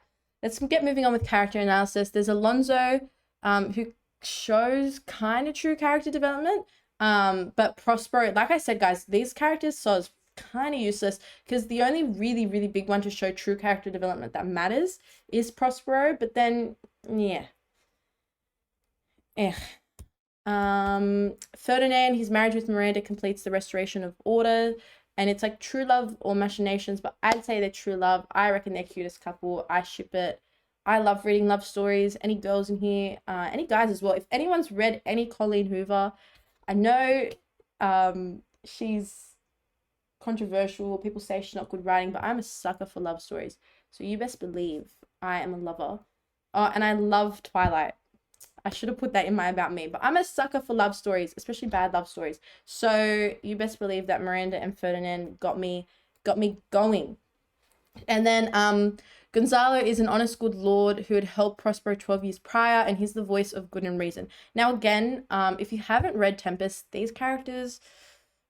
let's get moving on with character analysis. There's Alonzo, who shows kind of true character development. But Prospero, like I said, guys, these characters so kind of useless, because the only really, really big one to show true character development that matters is Prospero. But then, yeah. Ferdinand, his marriage with Miranda completes the restoration of order, and it's like true love or machinations, but I'd say they're true love. I reckon they're cutest couple. I ship it. I love reading love stories. Any girls in here, any guys as well, if anyone's read any Colleen Hoover, I know she's controversial, people say she's not good writing, but I'm a sucker for love stories, so you best believe I am a lover. And I love Twilight. I should have put that in my about me, but I'm a sucker for love stories, especially bad love stories. So you best believe that Miranda and Ferdinand got me going. And then Gonzalo is an honest good lord who had helped Prospero 12 years prior, and he's the voice of good and reason. Now again, if you haven't read Tempest, these characters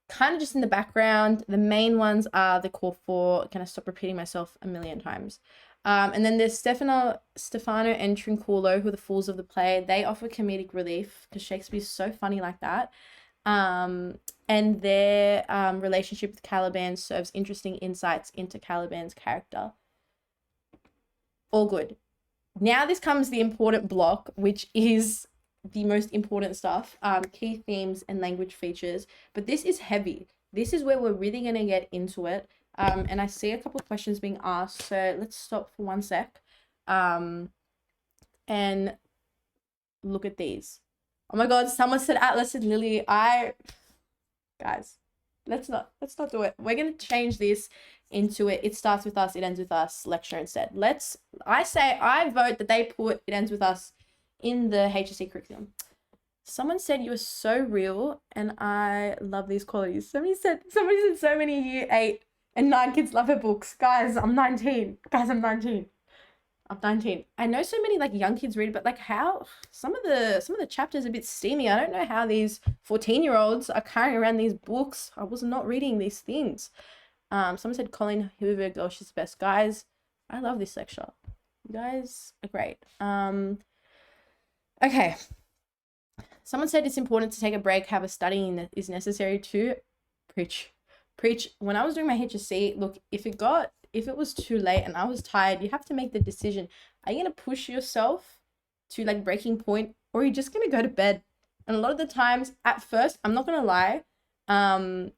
kind of just in the background. The main ones are the core four. Can I stop repeating myself a million times? And then there's Stefano and Trinculo, who are the fools of the play. They offer comedic relief because Shakespeare's so funny like that. And their relationship with Caliban serves interesting insights into Caliban's character. All good. Now this comes the important block, which is the most important stuff, key themes and language features. But this is heavy. This is where we're really going to get into it. And I see a couple of questions being asked, so let's stop for 1 sec and look at these. Oh my god, someone said Atlas and Lily. Guys, let's not do it. We're gonna change this into it starts with us, it ends with us lecture instead. I vote that they put it ends with us in the HSC curriculum. Someone said you are so real, and I love these qualities. Somebody said so many year 8 and 9 kids love her books. Guys, I'm 19. I'm 19. I know so many like young kids read, but like how some of the chapters are a bit steamy. I don't know how these 14-year-olds are carrying around these books. I was not reading these things. Someone said Colleen Hoover, girl, she's the best. Guys, I love this lecture. You guys are great. Okay. Someone said it's important to take a break. Have a studying that is necessary to preach. When I was doing my HSC, look, if it was too late and I was tired, you have to make the decision. Are you going to push yourself to like breaking point, or are you just going to go to bed? And a lot of the times, at first, I'm not gonna lie, and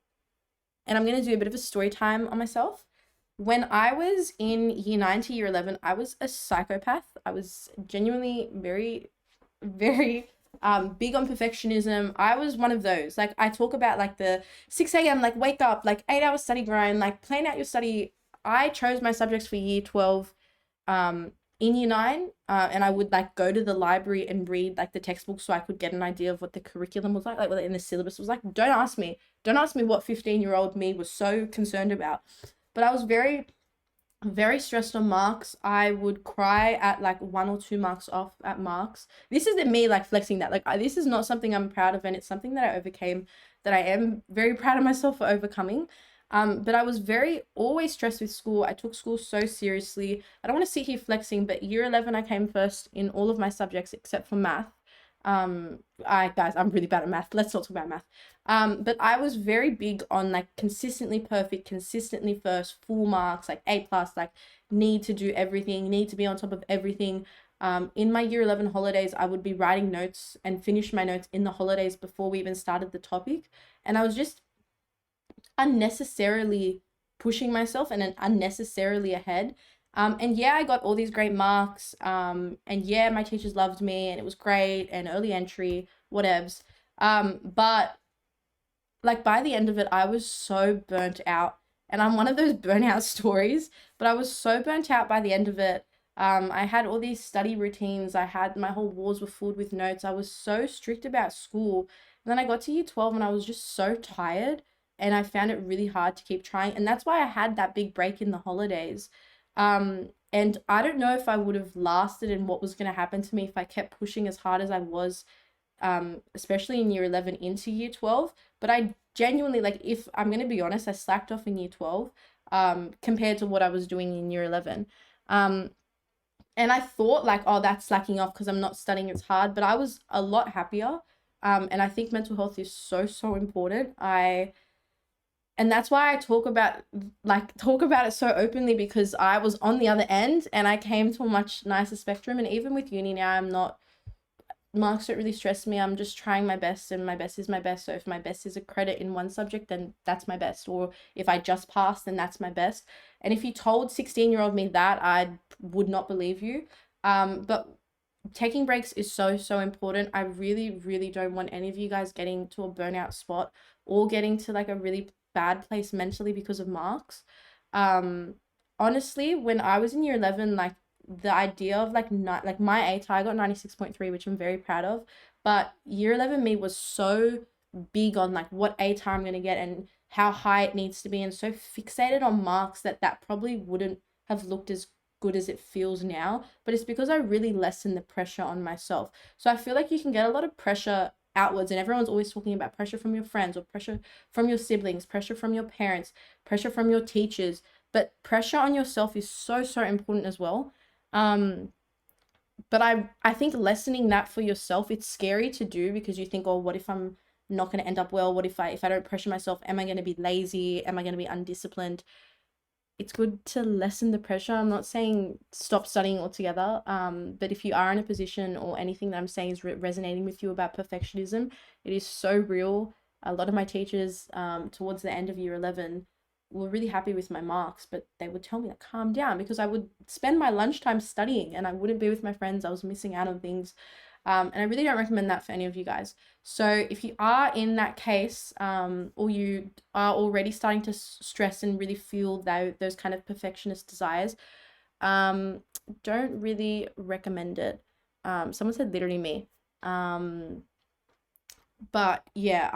I'm gonna do a bit of a story time on myself. When I was in year 9 to year 11, I was a psychopath. I was genuinely very, very big on perfectionism. I was one of those. Like, I talk about like the 6 a.m., like wake up, like 8 hour study grind, like plan out your study. I chose my subjects for year 12 in year 9, and I would like go to the library and read like the textbook so I could get an idea of what the curriculum was like what in the syllabus was like. Don't ask me what 15-year-old me was so concerned about. But I was very, very stressed on marks. I would cry at like 1 or 2 marks off at marks. This isn't me like flexing that. Like, this is not something I'm proud of, and it's something that I overcame, that I am very proud of myself for overcoming. But I was very always stressed with school. I took school so seriously. I don't want to sit here flexing, but year 11 I came first in all of my subjects except for math. I'm really bad at math. Let's not talk about math. But I was very big on like consistently perfect, consistently first, full marks, like A plus, like need to do everything, need to be on top of everything. In my year 11 holidays, I would be writing notes and finish my notes in the holidays before we even started the topic. And I was just unnecessarily pushing myself and unnecessarily ahead. And yeah, I got all these great marks. And yeah, my teachers loved me and it was great and early entry, whatevs. But like by the end of it, I was so burnt out. And I'm one of those burnout stories, but I was so burnt out by the end of it. I had all these study routines. I had my whole walls were filled with notes. I was so strict about school. And then I got to year 12 and I was just so tired and I found it really hard to keep trying. And that's why I had that big break in the holidays. And I don't know if I would have lasted and what was going to happen to me if I kept pushing as hard as I was, especially in year 11 into year 12. But I genuinely, like, if I'm going to be honest, I slacked off in year 12, compared to what I was doing in year 11. Um, and I thought like, oh, that's slacking off because I'm not studying as hard, but I was a lot happier. And I think mental health is so, so important. And that's why I talk about it so openly, because I was on the other end and I came to a much nicer spectrum. And even with uni now, I'm not, marks don't really stress me. I'm just trying my best and my best is my best. So if my best is a credit in one subject, then that's my best. Or if I just passed, then that's my best. And if you told 16-year-old me that, I would not believe you. But taking breaks is so, so important. I really, really don't want any of you guys getting to a burnout spot or getting to like a really bad place mentally because of marks. Honestly, when I was in year 11, like the idea of like not like my ATAR, I got 96.3, which I'm very proud of. But year 11 me was so big on like what ATAR I'm gonna get and how high it needs to be, and so fixated on marks that probably wouldn't have looked as good as it feels now. But it's because I really lessened the pressure on myself. So I feel like you can get a lot of pressure outwards, and everyone's always talking about pressure from your friends or pressure from your siblings, pressure from your parents, pressure from your teachers. But pressure on yourself is so, so important as well. Um, but I think lessening that for yourself, it's scary to do because you think, oh, what if I'm not going to end up well? What if I don't pressure myself? Am I going to be lazy? Am I going to be undisciplined? It's good to lessen the pressure. I'm not saying stop studying altogether. But if you are in a position or anything that I'm saying is resonating with you about perfectionism, it is so real. A lot of my teachers, towards the end of year 11, were really happy with my marks, but they would tell me to calm down because I would spend my lunchtime studying and I wouldn't be with my friends. I was missing out on things. And I really don't recommend that for any of you guys. So if you are in that case, or you are already starting to stress and really feel those kind of perfectionist desires, don't really recommend it. Someone said literally me. But yeah,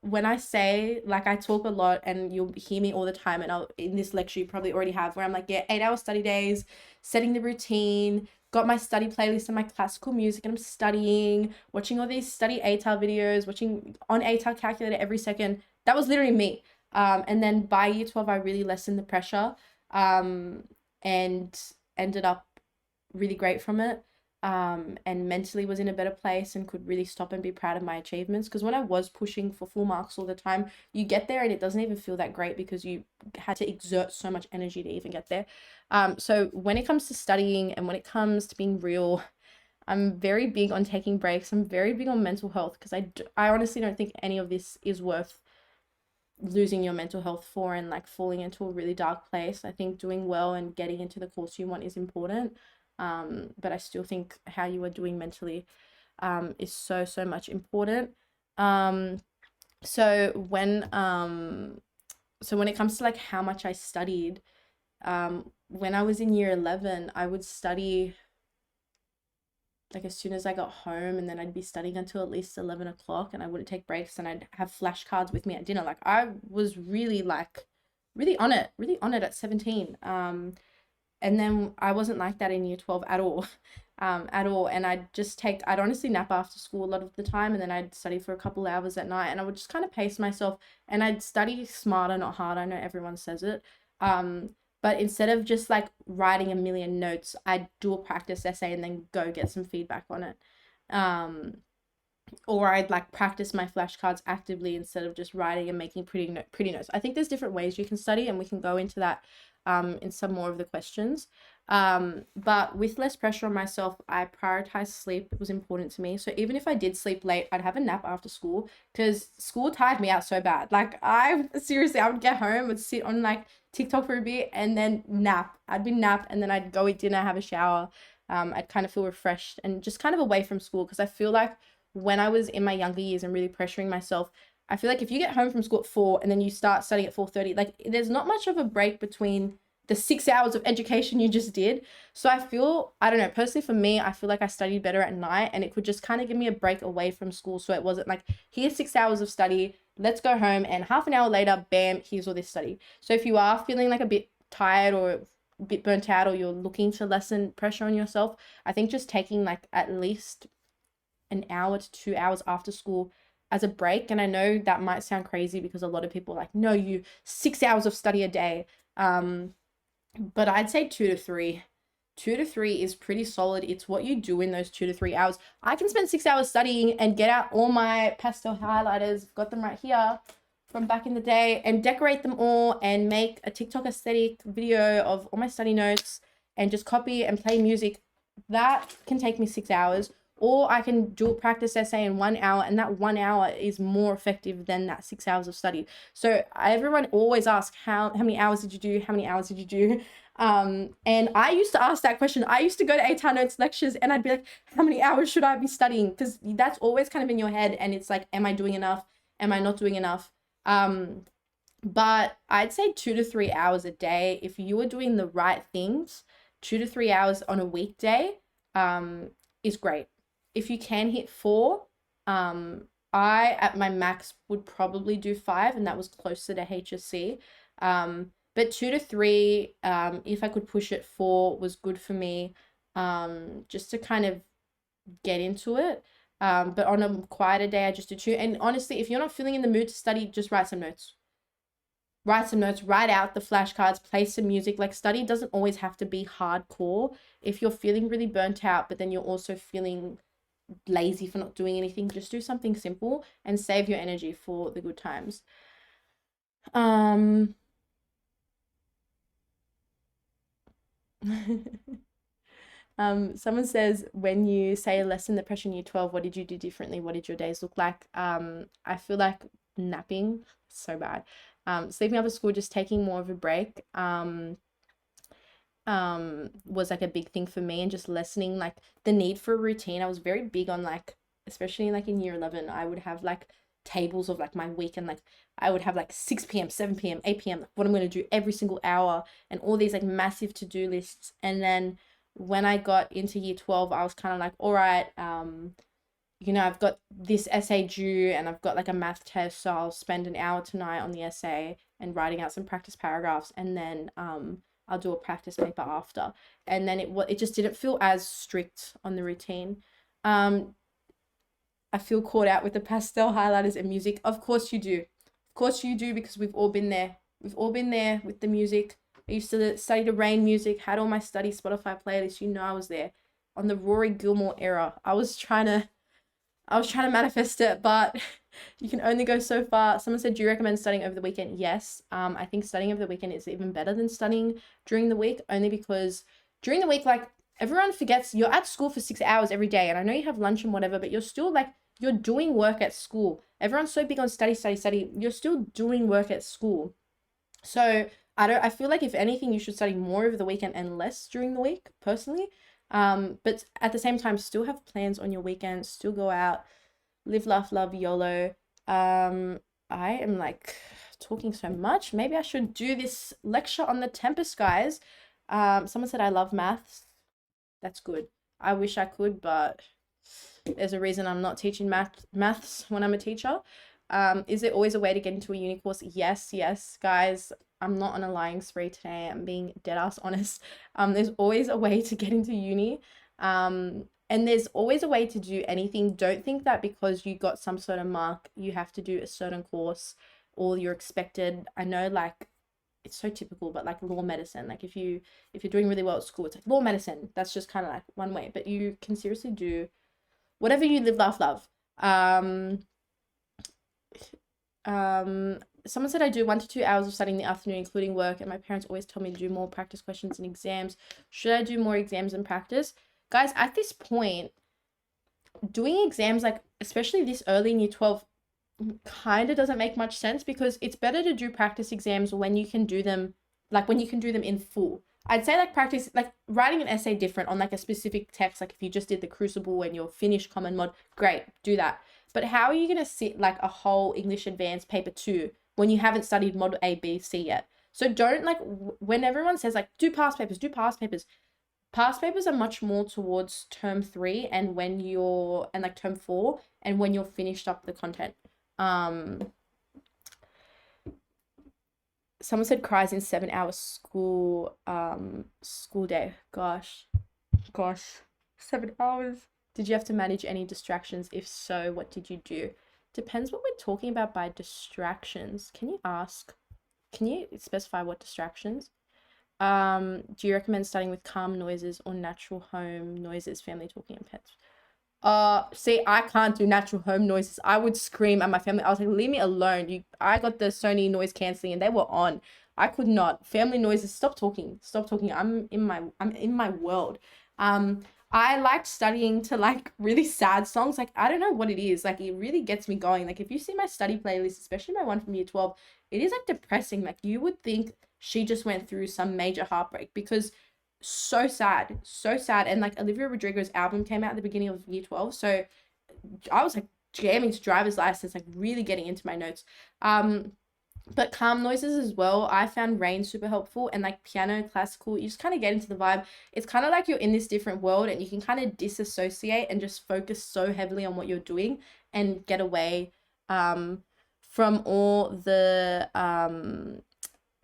when I say, like, I talk a lot and you'll hear me all the time, and in this lecture you probably already have, where I'm like, yeah, 8 hour study days, setting the routine, got my study playlist and my classical music, and I'm studying, watching all these study ATAR videos, watching on ATAR calculator every second. That was literally me. And then by year 12, I really lessened the pressure, and ended up really great from it. And mentally was in a better place and could really stop and be proud of my achievements. Because when I was pushing for full marks all the time, you get there and it doesn't even feel that great because you had to exert so much energy to even get there. So when it comes to studying and when it comes to being real, I'm very big on taking breaks. I'm very big on mental health because I honestly don't think any of this is worth losing your mental health for and like falling into a really dark place. I think doing well and getting into the course you want is important. But I still think how you are doing mentally is so, so much important. Um, so when it comes to like how much I studied, when I was in year 11, I would study like as soon as I got home, and then I'd be studying until at least 11 o'clock, and I wouldn't take breaks, and I'd have flashcards with me at dinner. Like I was really like really on it at 17. And then I wasn't like that in year 12 at all. At all. And I'd honestly nap after school a lot of the time, and then I'd study for a couple hours at night, and I would just kind of pace myself, and I'd study smarter, not harder. I know everyone says it. But instead of just like writing a million notes, I'd do a practice essay and then go get some feedback on it. Or I'd like practice my flashcards actively instead of just writing and making pretty notes. I think there's different ways you can study, and we can go into that in some more of the questions. But with less pressure on myself, I prioritized sleep. It was important to me. So even if I did sleep late, I'd have a nap after school because school tired me out so bad. Like I would get home, would sit on like TikTok for a bit and then nap. I'd be nap and then I'd go eat dinner, have a shower. I'd kind of feel refreshed and just kind of away from school, because I feel like when I was in my younger years and really pressuring myself, I feel like if you get home from school at 4 and then you start studying at 4:30, like there's not much of a break between the 6 hours of education you just did. So I don't know, personally for me, I feel like I studied better at night, and it could just kind of give me a break away from school. So it wasn't like, here's 6 hours of study, let's go home, and half an hour later, bam, here's all this study. So if you are feeling like a bit tired or a bit burnt out, or you're looking to lessen pressure on yourself, I think just taking like at least an hour to 2 hours after school as a break. And I know that might sound crazy because a lot of people are like, no, you 6 hours of study a day. But I'd say 2 to 3. 2 to 3 is pretty solid. It's what you do in those 2 to 3 hours. I can spend 6 hours studying and get out all my pastel highlighters, got them right here from back in the day, and decorate them all and make a TikTok aesthetic video of all my study notes and just copy and play music. That can take me 6 hours. Or I can do a practice essay in 1 hour, and that 1 hour is more effective than that 6 hours of study. So everyone always asks, how many hours did you do? How many hours did you do? And I used to ask that question. I used to go to 8 Notes lectures and I'd be like, how many hours should I be studying? Because that's always kind of in your head, and it's like, am I doing enough? Am I not doing enough? But I'd say 2 to 3 hours a day. If you were doing the right things, 2 to 3 hours on a weekday is great. If you can hit 4, I at my max would probably do 5, and that was closer to HSC. But 2 to 3, if I could push it, 4 was good for me, just to kind of get into it. But on a quieter day, I just do 2. And honestly, if you're not feeling in the mood to study, just write some notes. Write out the flashcards, play some music. Like, study doesn't always have to be hardcore. If you're feeling really burnt out, but then you're also feeling lazy for not doing anything, just do something simple and save your energy for the good times. Someone says, when you say a lesson that pressure in year 12, what did you do differently? What did your days look like? I feel like napping, so bad. Sleeping after school, just taking more of a break, was like a big thing for me, and just lessening like the need for a routine. I was very big on like, especially like in year 11, I would have like tables of like my week, and like I would have like 6 p.m, 7 p.m, 8 p.m, like what I'm going to do every single hour, and all these like massive to-do lists. And then when I got into year 12, I was kind of like, all right, I've got this essay due, and I've got like a math test, so I'll spend an hour tonight on the essay and writing out some practice paragraphs, and then I'll do a practice paper after. And then it just didn't feel as strict on the routine. I feel caught out with the pastel highlighters and music. Of course you do. Of course you do, because we've all been there. We've all been there with the music. I used to study to rain music, had all my study Spotify playlists. I was there on the Rory Gilmore era. I was trying to manifest it, but you can only go so far. Someone said, do you recommend studying over the weekend? Yes. I think studying over the weekend is even better than studying during the week, only because during the week, like, everyone forgets you're at school for 6 hours every day. And I know you have lunch and whatever, but you're still like, you're doing work at school. Everyone's so big on study, study, study. You're still doing work at school. So I feel like if anything, you should study more over the weekend and less during the week, personally. But at the same time, still have plans on your weekends, still go out, live, laugh, love, YOLO. I am like talking so much. Maybe I should do this lecture on the Tempest, guys. Someone said I love maths. That's good. I wish I could, but there's a reason I'm not teaching maths when I'm a teacher. Is there always a way to get into a uni course? Yes, guys. I'm not on a lying spree today. I'm being dead ass honest. There's always a way to get into uni. And there's always a way to do anything. Don't think that because you got some sort of mark, you have to do a certain course or you're expected. I know, like, it's so typical, but like law medicine, like if you're doing really well at school, it's like law medicine. That's just kind of like one way, but you can seriously do whatever you live, laugh, love. Someone said I do 1 to 2 hours of studying in the afternoon, including work, and my parents always tell me to do more practice questions and exams. Should I do more exams and practice? Guys, at this point, doing exams, like especially this early in year 12, kind of doesn't make much sense, because it's better to do practice exams when you can do them, like when you can do them in full. I'd say like practice, like writing an essay different on like a specific text, like if you just did the Crucible and you're finished Common Mod, great, do that. But how are you going to sit like a whole English Advanced paper 2 when you haven't studied Mod A, B, C yet? So don't, like, when everyone says like do past papers, past papers are much more towards term 3 and when you're, and like term 4 and when you're finished up the content. Someone said cries in 7-hour school day. Gosh, 7 hours. Did you have to manage any distractions? If so, what did you do? Depends what we're talking about by distractions. Can you specify what distractions? Do you recommend starting with calm noises or natural home noises, family talking and pets? See, I can't do natural home noises. I would scream at my family. I was like, leave me alone. I got the Sony noise cancelling and they were on. I could not. Family noises, stop talking. I'm in my world. I liked studying to like really sad songs. Like, I don't know what it is. Like, it really gets me going. Like, if you see my study playlist, especially my one from year 12, it is like depressing. Like, you would think she just went through some major heartbreak, because so sad. And like Olivia Rodrigo's album came out at the beginning of year 12, so I was like jamming to Driver's License, like really getting into my notes. But calm noises as well, I found rain super helpful, and like piano, classical, you just kind of get into the vibe. It's kind of like you're in this different world and you can kind of disassociate and just focus so heavily on what you're doing and get away from all the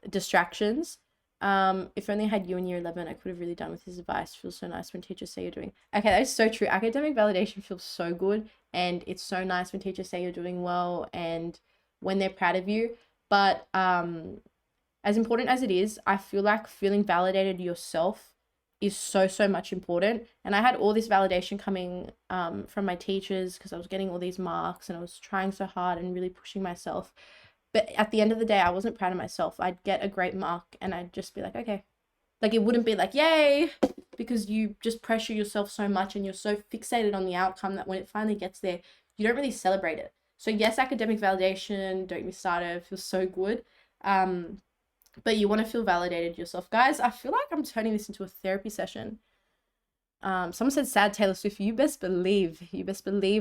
distractions. If only I had you in year 11, I could have really done with his advice. Feels so nice when teachers say you're doing. Okay, that is so true. Academic validation feels so good, and it's so nice when teachers say you're doing well and when they're proud of you. But as important as it is, I feel like feeling validated yourself is so much important. And I had all this validation coming from my teachers, because I was getting all these marks and I was trying so hard and really pushing myself. But at the end of the day, I wasn't proud of myself. I'd get a great mark and I'd just be like, okay. Like, it wouldn't be like, yay, because you just pressure yourself so much and you're so fixated on the outcome that when it finally gets there, you don't really celebrate it. So yes, academic validation, don't get me started, feels so good. But you want to feel validated yourself. Guys, I feel like I'm turning this into a therapy session. Someone said sad Taylor Swift. You best believe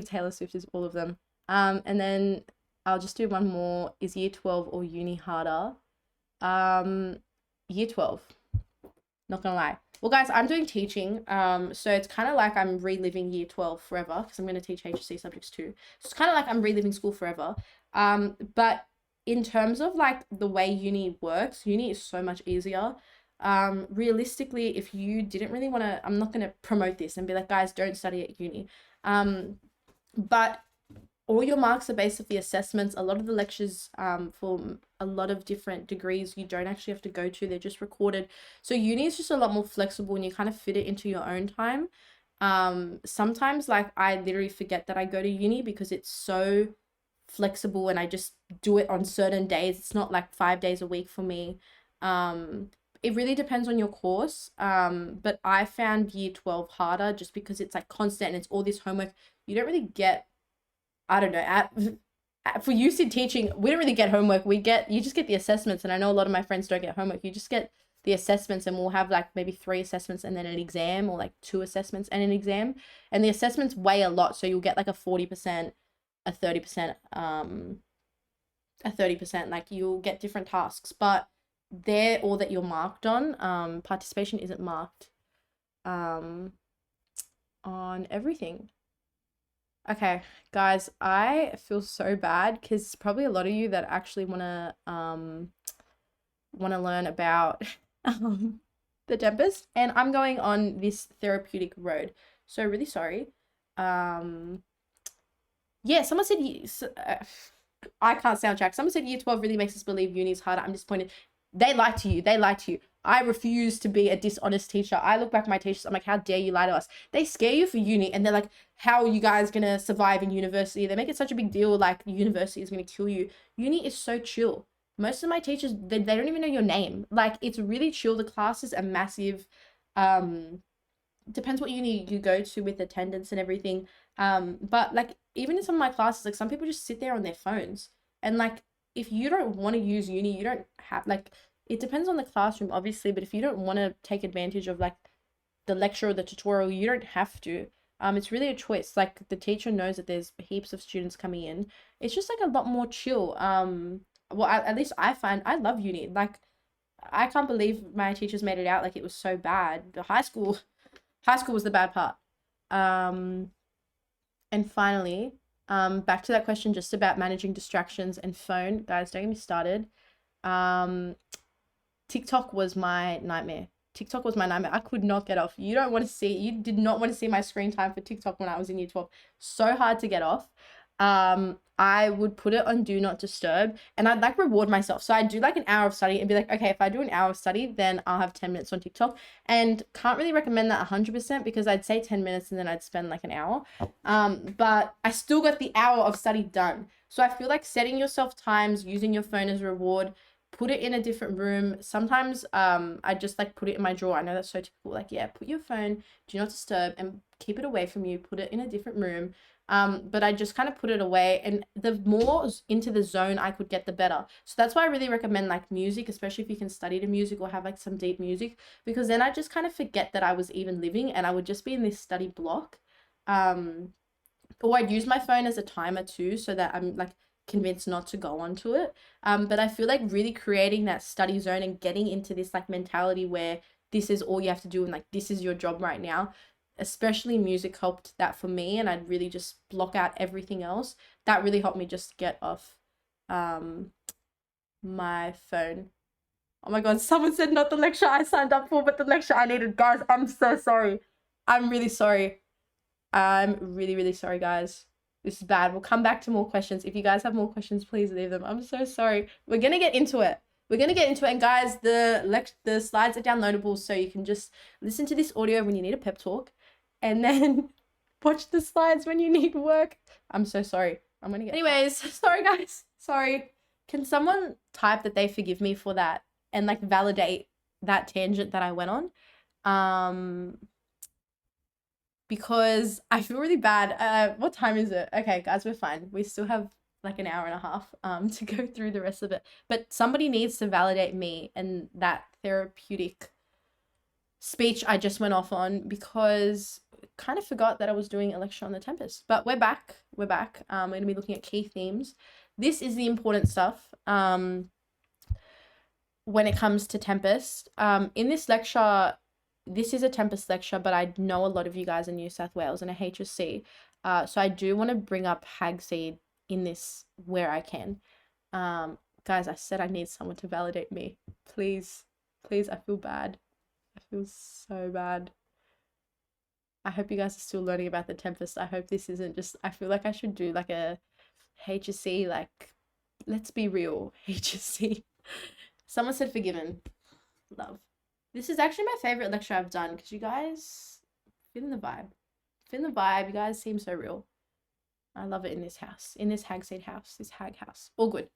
Taylor Swift is all of them. And then I'll just do one more. Is year 12 or uni harder? Year 12. Not gonna lie. Well, guys, I'm doing teaching. So it's kind of like I'm reliving year 12 forever, because I'm going to teach HSC subjects too. So it's kind of like I'm reliving school forever. But in terms of like the way uni works, uni is so much easier. Realistically, if you didn't really want to, I'm not going to promote this and be like, guys, don't study at uni. But all your marks are based off the assessments. A lot of the lectures for a lot of different degrees, you don't actually have to go to. They're just recorded. So uni is just a lot more flexible and you kind of fit it into your own time. Sometimes, like, I literally forget that I go to uni because it's so flexible and I just do it on certain days. It's not like 5 days a week for me. it really depends on your course. But I found year 12 harder just because it's like constant and it's all this homework. You don't really get, I don't know, for UC teaching, we don't really get homework. You just get the assessments. And I know a lot of my friends don't get homework. You just get the assessments, and we'll have like maybe 3 assessments and then an exam, or like 2 assessments and an exam. And the assessments weigh a lot. So you'll get like a 40%, a 30%, a 30%, like you'll get different tasks, but they're all that you're marked on. Participation isn't marked on everything. Okay, guys, I feel so bad because probably a lot of you that actually want to learn about the Tempest, and I'm going on this therapeutic road. So really sorry. Yeah, someone said I can't soundtrack. Someone said year 12 really makes us believe uni is harder. I'm disappointed. They lied to you. They lied to you. I refuse to be a dishonest teacher. I look back at my teachers. I'm like, how dare you lie to us? They scare you for uni, and they're like, how are you guys going to survive in university? They make it such a big deal, like university is going to kill you. Uni is so chill. Most of my teachers, they don't even know your name. Like, it's really chill. The classes are massive. Depends what uni you go to with attendance and everything. But like, even in some of my classes, like some people just sit there on their phones, and like, if you don't want to use uni, you don't have, like, it depends on the classroom obviously, but if you don't want to take advantage of like the lecture or the tutorial, you don't have to. It's really a choice. Like, the teacher knows that there's heaps of students coming in. It's just like a lot more chill. Well, at least I find I love uni. Like, I can't believe my teachers made it out like it was so bad. The high school was the bad part. And finally, back to that question just about managing distractions and phone. Guys, don't get me started. TikTok was my nightmare. TikTok was my nightmare. I could not get off. You did not want to see my screen time for TikTok when I was in year 12. So hard to get off. I would put it on do not disturb, and I'd like reward myself. So I'd do like an hour of study and be like, okay, if I do an hour of study, then I'll have 10 minutes on TikTok. And can't really recommend that 100% because I'd say 10 minutes and then I'd spend like an hour. But I still got the hour of study done. So I feel like setting yourself times, using your phone as a reward, put it in a different room. Sometimes I just like put it in my drawer. I know that's so typical. Like, yeah, put your phone, do not disturb, and keep it away from you. Put it in a different room. But I just kind of put it away, and the more into the zone I could get, the better. So that's why I really recommend like music, especially if you can study to music or have like some deep music, because then I just kind of forget that I was even living, and I would just be in this study block. Or I'd use my phone as a timer too, so that I'm like convinced not to go onto it. But I feel like really creating that study zone and getting into this like mentality where this is all you have to do and like this is your job right now. Especially music helped that for me, and I'd really just block out everything else. That really helped me just get off my phone. Oh my god, someone said not the lecture I signed up for, but the lecture I needed. Guys, I'm so sorry. I'm really sorry. I'm really, really sorry, guys. This is bad. We'll come back to more questions. If you guys have more questions, please leave them. I'm so sorry. We're gonna get into it. And guys, the slides are downloadable, so you can just listen to this audio when you need a pep talk, and then watch the slides when you need work. I'm so sorry. Anyways, sorry guys. Sorry. Can someone type that they forgive me for that and like validate that tangent that I went on? Because I feel really bad. What time is it? Okay, guys, we're fine. We still have like an hour and a half to go through the rest of it. But somebody needs to validate me and that therapeutic speech I just went off on, because kind of forgot that I was doing a lecture on the Tempest. But we're back. We're going to be looking at key themes. This is the important stuff when it comes to Tempest. In this lecture, this is a Tempest lecture, but I know a lot of you guys in New South Wales and a HSC. So I do want to bring up Hagseed in this where I can. Guys, I said I need someone to validate me. Please, I feel bad. I feel so bad. I hope you guys are still learning about the Tempest. I hope this isn't just, I feel like I should do like a HSC, like, let's be real, HSC. Someone said forgiven. Love. This is actually my favorite lecture I've done, because you guys feel the vibe. You guys seem so real. I love it in this house, in this Hagseed house, this hag house. All good.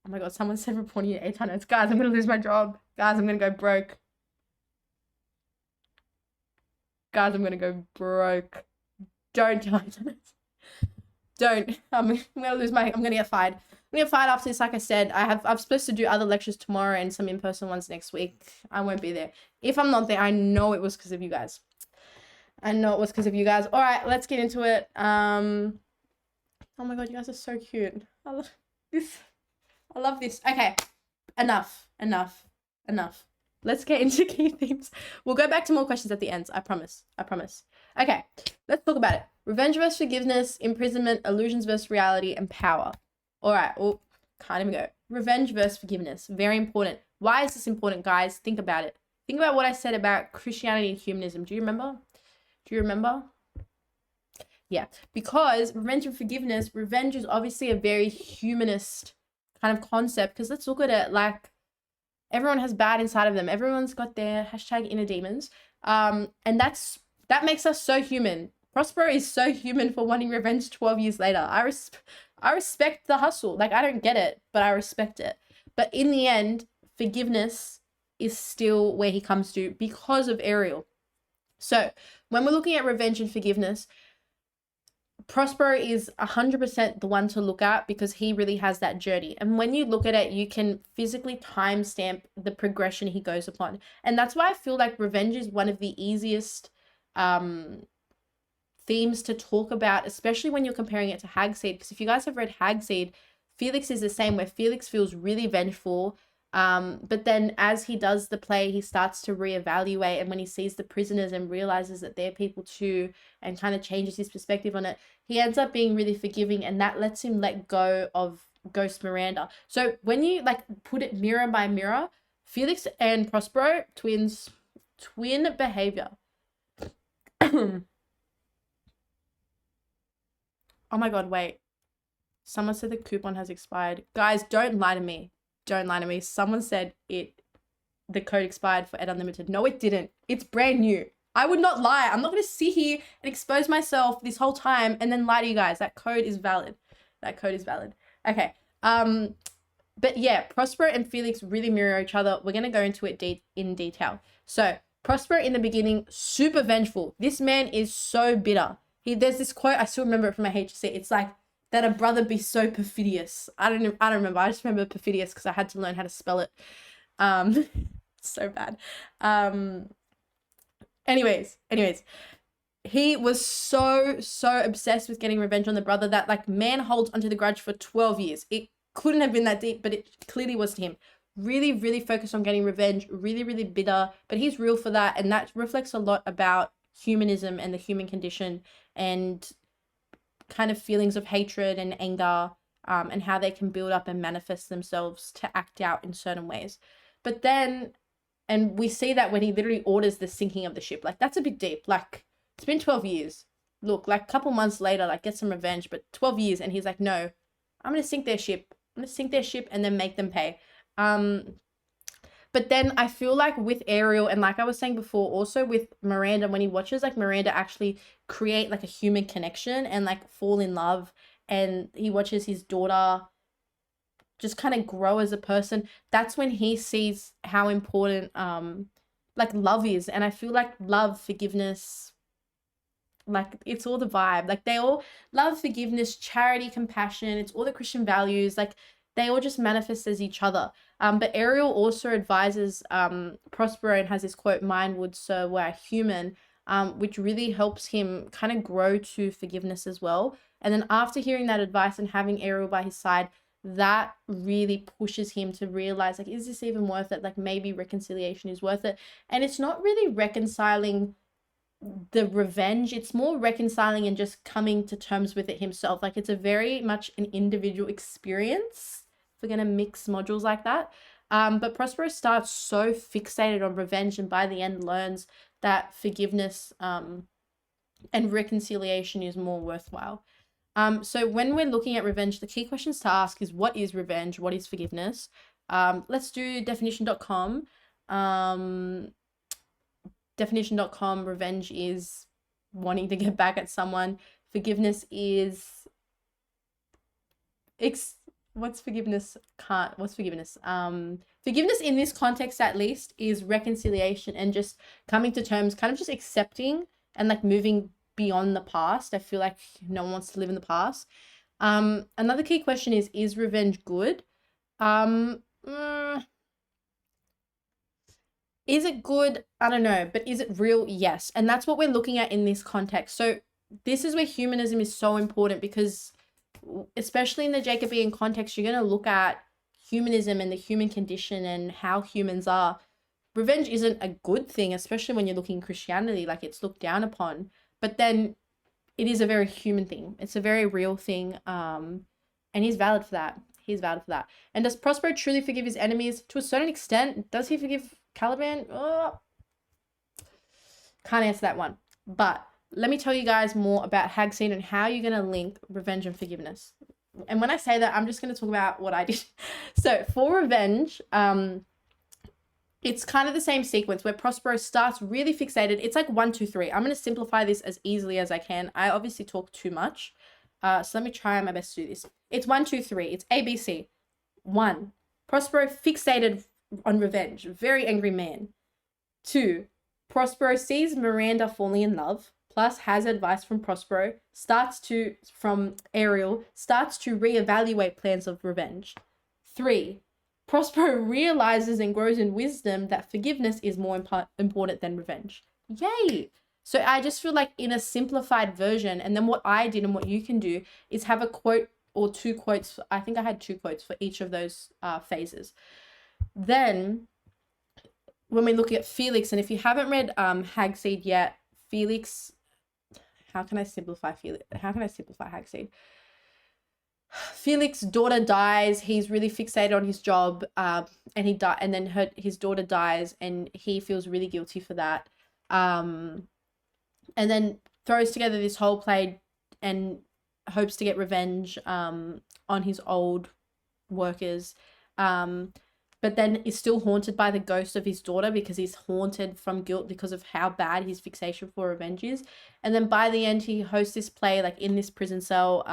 Oh my god, someone said reporting at 800. Guys, I'm gonna lose my job. Guys, I'm gonna go broke. Guys, I'm gonna go broke. Don't tell me. Don't. I'm gonna get fired. I'm gonna get fired after this. Like I said, I'm supposed to do other lectures tomorrow and some in-person ones next week. I won't be there. If I'm not there, I know it was because of you guys. I know it was because of you guys. All right, let's get into it. Oh my god, you guys are so cute. I love this. I love this. Okay, enough. Let's get into key themes. We'll go back to more questions at the end. I promise. Okay, let's talk about it. Revenge versus forgiveness, imprisonment, illusions versus reality, and power. All right, well, can't even go. Revenge versus forgiveness. Very important. Why is this important, guys? Think about it. Think about what I said about Christianity and humanism. Do you remember? Yeah, because revenge and forgiveness, revenge is obviously a very humanist kind of concept, because let's look at it like everyone has bad inside of them. Everyone's got their #inner demons. And that makes us so human. Prospero is so human for wanting revenge 12 years later. I respect the hustle. Like, I don't get it, but I respect it. But in the end, forgiveness is still where he comes to because of Ariel. So when we're looking at revenge and forgiveness, Prospero is 100% the one to look at, because he really has that journey. And when you look at it, you can physically timestamp the progression he goes upon. And that's why I feel like revenge is one of the easiest themes to talk about, especially when you're comparing it to Hagseed. Because if you guys have read Hagseed, Felix is the same, where Felix feels really vengeful. But then as he does the play, he starts to reevaluate, and when he sees the prisoners and realizes that they're people too, and kind of changes his perspective on it, he ends up being really forgiving, and that lets him let go of Ghost Miranda. So when you like put it mirror by mirror, Felix and Prospero, twin behavior. Oh my god, wait. Someone said the coupon has expired. Guys, don't lie to me. Someone said the code expired for Ed Unlimited. No, it didn't. It's brand new. I would not lie. I'm not going to sit here and expose myself this whole time and then lie to you guys. That code is valid. Okay. But yeah, Prospero and Felix really mirror each other. We're going to go into it in detail. So Prospero in the beginning, super vengeful. This man is so bitter. There's this quote, I still remember it from my HSC. It's like, that a brother be so perfidious. I don't remember. I just remember perfidious because I had to learn how to spell it. So bad. Anyways, he was so obsessed with getting revenge on the brother that like man holds onto the grudge for 12 years. It couldn't have been that deep, but it clearly was to him. Really focused on getting revenge, really bitter, but he's real for that. And that reflects a lot about humanism and the human condition, and kind of feelings of hatred and anger, and how they can build up and manifest themselves to act out in certain ways. But then, and we see that when he literally orders the sinking of the ship, like that's a bit deep. Like, it's been 12 years. Look, like a couple months later, like get some revenge, but 12 years. And he's like, no, I'm going to sink their ship. And then make them pay. But then I feel like with Ariel, and like I was saying before, also with Miranda, when he watches like Miranda actually create like a human connection and like fall in love, and he watches his daughter just kind of grow as a person, that's when he sees how important like love is. And I feel like love, forgiveness, like it's all the vibe. Like they all love, forgiveness, charity, compassion, it's all the Christian values. Like they all just manifest as each other. But Ariel also advises Prospero and has this quote, "Mine would, sir, were I human," which really helps him kind of grow to forgiveness as well. And then after hearing that advice and having Ariel by his side, that really pushes him to realize, like, is this even worth it? Like maybe reconciliation is worth it. And it's not really reconciling the revenge, it's more reconciling and just coming to terms with it himself. Like it's a very much an individual experience if we're going to mix modules like that. But Prospero starts so fixated on revenge, and by the end learns that forgiveness and reconciliation is more worthwhile. So when we're looking at revenge, the key questions to ask is, what is revenge? What is forgiveness? Let's do definition.com. Definition.com, revenge is wanting to get back at someone. Forgiveness is what's forgiveness? What's forgiveness? Forgiveness in this context, at least, is reconciliation and just coming to terms, kind of just accepting and like moving beyond the past. I feel like no one wants to live in the past. Another key question is revenge good? Is it good? I don't know, but is it real? Yes. And that's what we're looking at in this context. So this is where humanism is so important, because especially in the Jacobean context, you're going to look at humanism and the human condition and how humans are. Revenge isn't a good thing, especially when you're looking at Christianity, like it's looked down upon. But then it is a very human thing. It's a very real thing. And he's valid for that. He's valid for that. And does Prospero truly forgive his enemies? To a certain extent. Does he forgive Caliban? Oh, can't answer that one. But let me tell you guys more about Hagseed and how you're going to link revenge and forgiveness. And when I say that, I'm just going to talk about what I did. So for revenge, it's kind of the same sequence where Prospero starts really fixated. It's like 1, 2, 3. I'm going to simplify this as easily as I can. I obviously talk too much. So let me try my best to do this. It's 1, 2, 3. It's ABC. 1. Prospero fixated on revenge. Very angry man. 2. Prospero sees Miranda falling in love, plus has advice from Prospero, from Ariel, starts to reevaluate plans of revenge. 3. Prospero realizes and grows in wisdom that forgiveness is more important than revenge. Yay! So I just feel like in a simplified version, and then what I did and what you can do is have a quote or 2 quotes. I think I had 2 quotes for each of those phases. Then when we look at Felix, and if you haven't read Hagseed yet, Felix, how can I simplify Hagseed? Felix's daughter dies. He's really fixated on his job, and then his daughter dies, and he feels really guilty for that. And then throws together this whole play and hopes to get revenge on his old workers. But then is still haunted by the ghost of his daughter, because he's haunted from guilt because of how bad his fixation for revenge is. And then by the end, he hosts this play like in this prison cell,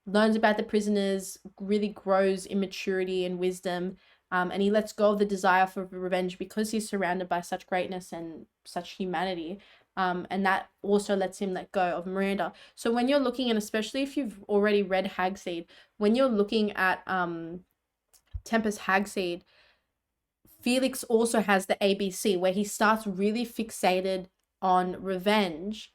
learns about the prisoners, really grows in maturity and wisdom, and he lets go of the desire for revenge because he's surrounded by such greatness and such humanity. And that also lets him let go of Miranda. So when you're looking, and especially if you've already read Hagseed, when you're looking at Tempest Hagseed, Felix also has the ABC where he starts really fixated on revenge,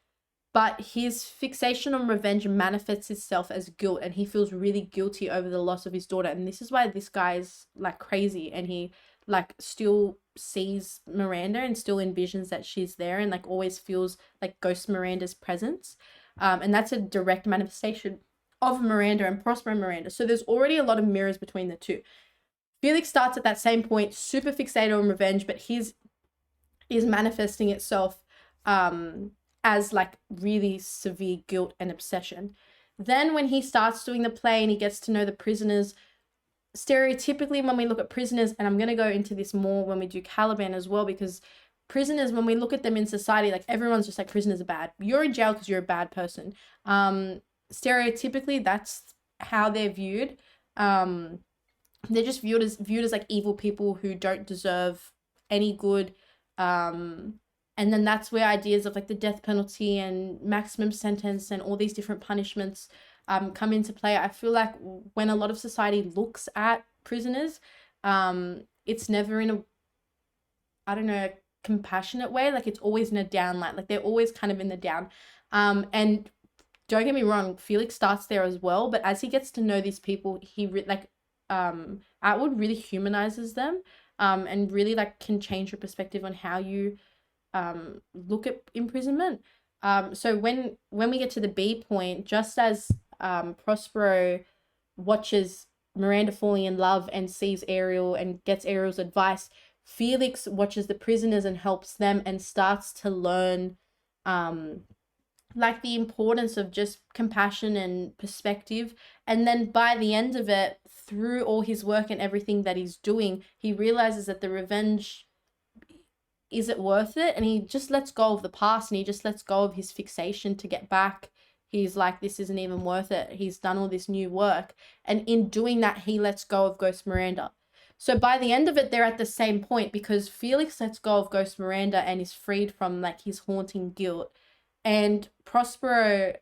but his fixation on revenge manifests itself as guilt, and he feels really guilty over the loss of his daughter. And this is why this guy's like crazy, and he like still sees Miranda and still envisions that she's there, and like always feels like ghost Miranda's presence. And that's a direct manifestation of Miranda and Prospero Miranda. So there's already a lot of mirrors between the two. Felix starts at that same point, super fixated on revenge, but his is manifesting itself as like really severe guilt and obsession. Then when he starts doing the play and he gets to know the prisoners, stereotypically when we look at prisoners, and I'm going to go into this more when we do Caliban as well, because prisoners, when we look at them in society, like everyone's just like, prisoners are bad. You're in jail because you're a bad person. Stereotypically, that's how they're viewed. They're just viewed as like evil people who don't deserve any good. And then that's where ideas of like the death penalty and maximum sentence and all these different punishments come into play. I feel like when a lot of society looks at prisoners, it's never in a compassionate way. Like it's always in a down light. Like they're always kind of in the down. And don't get me wrong, Felix starts there as well, but as he gets to know these people, he Atwood really humanizes them, and really like can change your perspective on how you look at imprisonment. So when we get to the B point, just as Prospero watches Miranda falling in love and sees Ariel and gets Ariel's advice, Felix watches the prisoners and helps them and starts to learn like the importance of just compassion and perspective. And then by the end of it, through all his work and everything that he's doing, he realizes that the revenge, is it worth it? And he just lets go of the past, and he just lets go of his fixation to get back He's like, this isn't even worth it. He's done all this new work. And in doing that, he lets go of Ghost Miranda. So by the end of it, they're at the same point because Felix lets go of Ghost Miranda and is freed from like his haunting guilt. And Prospero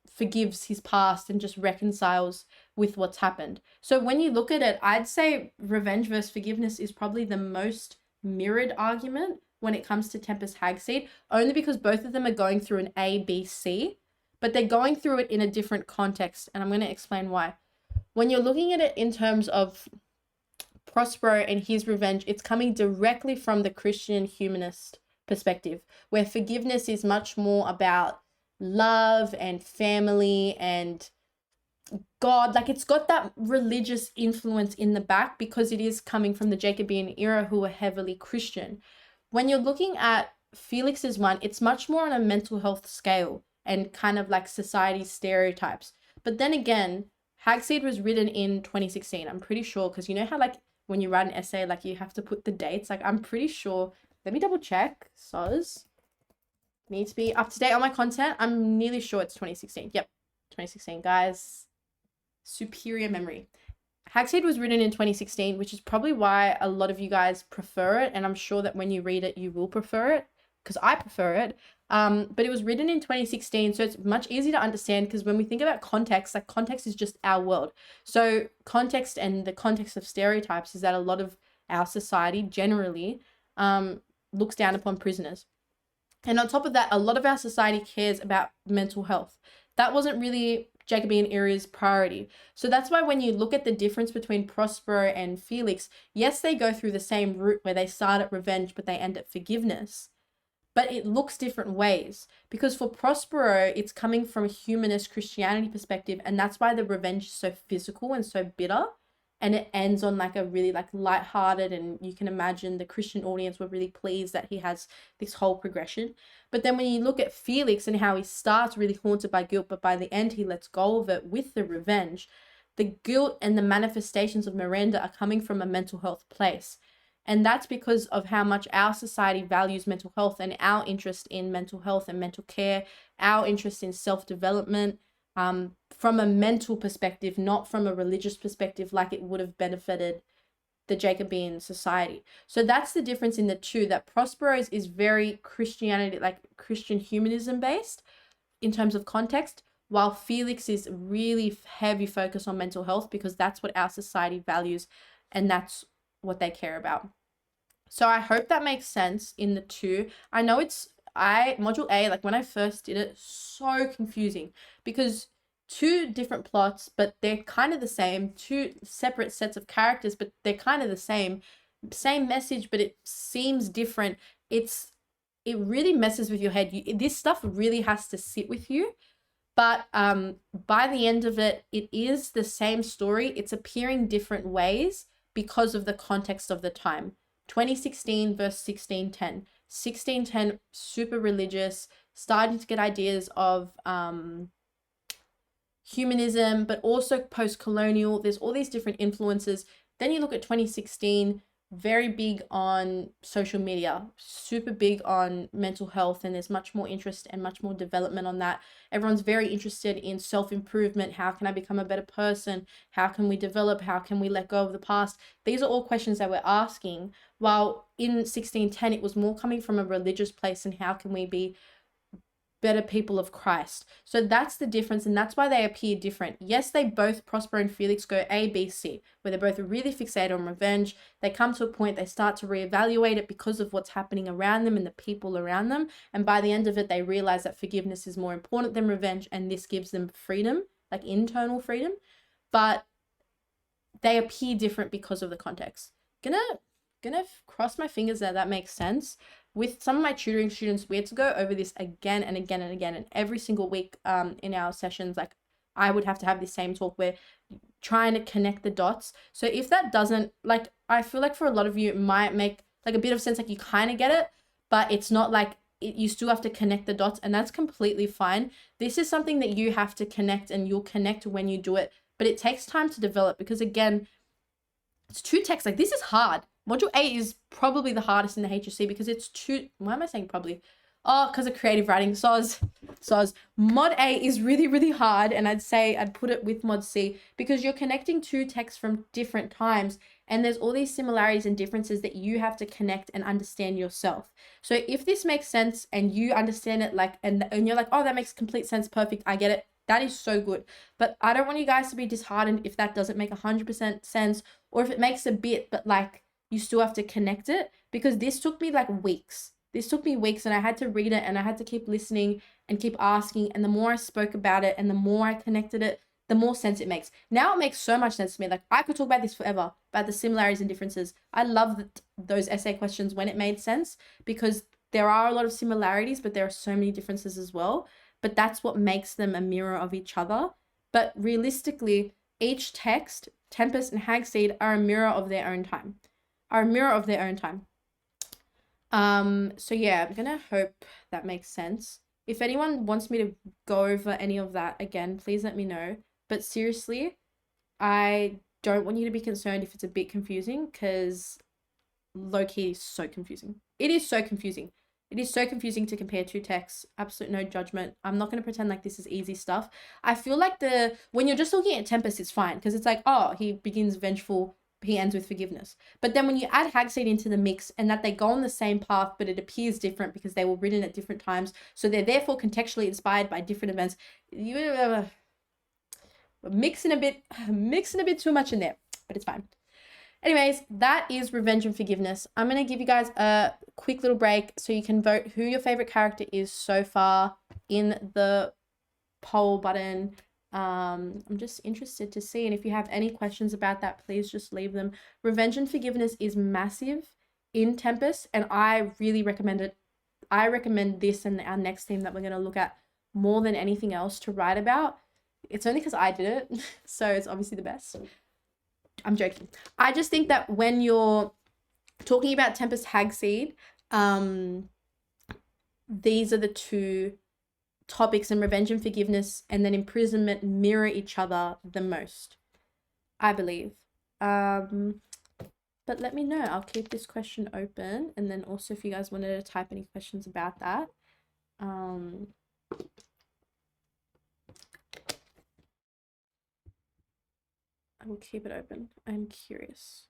forgives his past and just reconciles with what's happened. So when you look at it, I'd say revenge versus forgiveness is probably the most mirrored argument when it comes to Tempest Hagseed, only because both of them are going through an A, B, C, but they're going through it in a different context. And I'm going to explain why. When you're looking at it in terms of Prospero and his revenge, it's coming directly from the Christian humanist perspective, where forgiveness is much more about love and family and God. Like, it's got that religious influence in the back because it is coming from the Jacobean era, who are heavily Christian. When you're looking at Felix's one, it's much more on a mental health scale and kind of like society stereotypes. But then again, Hagseed was written in 2016, I'm pretty sure, because you know how like when you write an essay, like you have to put the dates. Like, I'm pretty sure, let me double check. Soz, need to be up to date on my content. I'm nearly sure it's 2016. Yep, 2016, guys. Superior memory. Hagseed was written in 2016, which is probably why a lot of you guys prefer it. And I'm sure that when you read it, you will prefer it, because I prefer it. But it was written in 2016, so it's much easier to understand, because when we think about context, like context is just our world. So context, and the context of stereotypes, is that a lot of our society generally looks down upon prisoners. And on top of that, a lot of our society cares about mental health. That wasn't really Jacobean era's priority. So that's why when you look at the difference between Prospero and Felix, yes, they go through the same route where they start at revenge, but they end at forgiveness. But it looks different ways, because for Prospero, it's coming from a humanist Christianity perspective, and that's why the revenge is so physical and so bitter, and it ends on like a really like lighthearted, and you can imagine the Christian audience were really pleased that he has this whole progression. But then when you look at Felix and how he starts really haunted by guilt, but by the end he lets go of it with the revenge, the guilt and the manifestations of Miranda are coming from a mental health place. And that's because of how much our society values mental health, and our interest in mental health and mental care, our interest in self-development, from a mental perspective, not from a religious perspective, like it would have benefited the Jacobean society. So that's the difference in the two, that Prospero's is very Christianity, like Christian humanism based in terms of context, while Felix is really heavy focus on mental health, because that's what our society values and that's what they care about. So I hope that makes sense in the two. I know module A, like when I first did it, so confusing, because two different plots, but they're kind of the same, two separate sets of characters, but they're kind of the same message, but it seems different. It really messes with your head. This stuff really has to sit with you. But by the end of it, it is the same story. It's appearing different ways because of the context of the time. 2016 versus 1610. 1610, super religious, starting to get ideas of humanism, but also post-colonial. There's all these different influences. Then you look at 2016, very big on social media, super big on mental health, and there's much more interest and much more development on that. Everyone's very interested in self-improvement. How can I become a better person? How can we develop? How can we let go of the past? These are all questions that we're asking, while in 1610 it was more coming from a religious place, and how can we be better people of Christ. So that's the difference, and that's why they appear different. Yes, they both, Prospero and Felix, go A, B, C, where they're both really fixated on revenge. They come to a point, they start to reevaluate it because of what's happening around them and the people around them, and by the end of it, they realize that forgiveness is more important than revenge, and this gives them freedom, like internal freedom, but they appear different because of the context. Gonna cross my fingers that makes sense. With some of my tutoring students, we had to go over this again and again and again, and every single week in our sessions, like I would have to have this same talk where trying to connect the dots. So if that doesn't, like, I feel like for a lot of you it might make like a bit of sense, like you kind of get it, but it's not like you still have to connect the dots, and that's completely fine. This is something that you have to connect, and you'll connect when you do it, but it takes time to develop, because again, it's two texts. Like, this is hard. Module A is probably the hardest in the HSC because it's two, why am I saying probably? Oh, because of creative writing. Soz. Mod A is really, really hard, and I'd say I'd put it with Mod C because you're connecting two texts from different times, and there's all these similarities and differences that you have to connect and understand yourself. So if this makes sense and you understand it, like, and you're like, oh, that makes complete sense, perfect, I get it, that is so good. But I don't want you guys to be disheartened if that doesn't make 100% sense, or if it makes a bit, but like you still have to connect it, because this took me like weeks. This took me weeks, and I had to read it, and I had to keep listening and keep asking. And the more I spoke about it and the more I connected it, the more sense it makes. Now it makes so much sense to me. Like, I could talk about this forever, about the similarities and differences. I love those essay questions when it made sense, because there are a lot of similarities, but there are so many differences as well. But that's what makes them a mirror of each other. But realistically, each text, Tempest and Hagseed, are a mirror of their own time. So yeah, I'm gonna hope that makes sense. If anyone wants me to go over any of that again, please let me know. But seriously, I don't want you to be concerned if it's a bit confusing, because low-key is so confusing. It is so confusing. It is so confusing to compare two texts. Absolute no judgment. I'm not going to pretend like this is easy stuff. I feel like when you're just looking at Tempest, it's fine, because it's like, oh, he begins vengeful, he ends with forgiveness. But then when you add Hagseed into the mix, and that they go on the same path, but it appears different because they were written at different times, so they're therefore contextually inspired by different events. You mixing a bit too much in there, but it's fine. Anyways, that is Revenge and Forgiveness. I'm going to give you guys a quick little break so you can vote who your favorite character is so far in the poll button. I'm just interested to see, and if you have any questions about that, please just leave them. Revenge and Forgiveness is massive in Tempest, and I really recommend it. I recommend this and our next theme that we're going to look at more than anything else to write about. It's only because I did it, so it's obviously the best. I'm joking. I just think that when you're talking about Tempest Hagseed, these are the two topics, and Revenge and Forgiveness and then Imprisonment mirror each other the most, I believe. But let me know. I'll keep this question open, and then also if you guys wanted to type any questions about that. I will keep it open. I'm curious.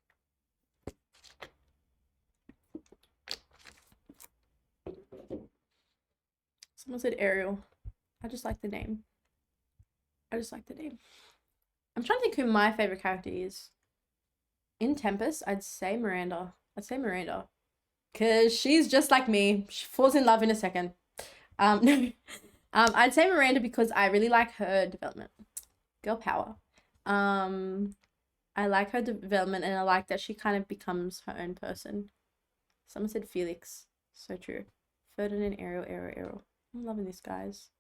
Someone said Ariel. I just like the name. I'm trying to think who my favorite character is. In Tempest, I'd say Miranda. Because she's just like me. She falls in love in a second. I'd say Miranda because I really like her development. Girl power. I like her development, and I like that she kind of becomes her own person. Someone said Felix. So true. Ferdinand, Ariel. I'm loving this, guys.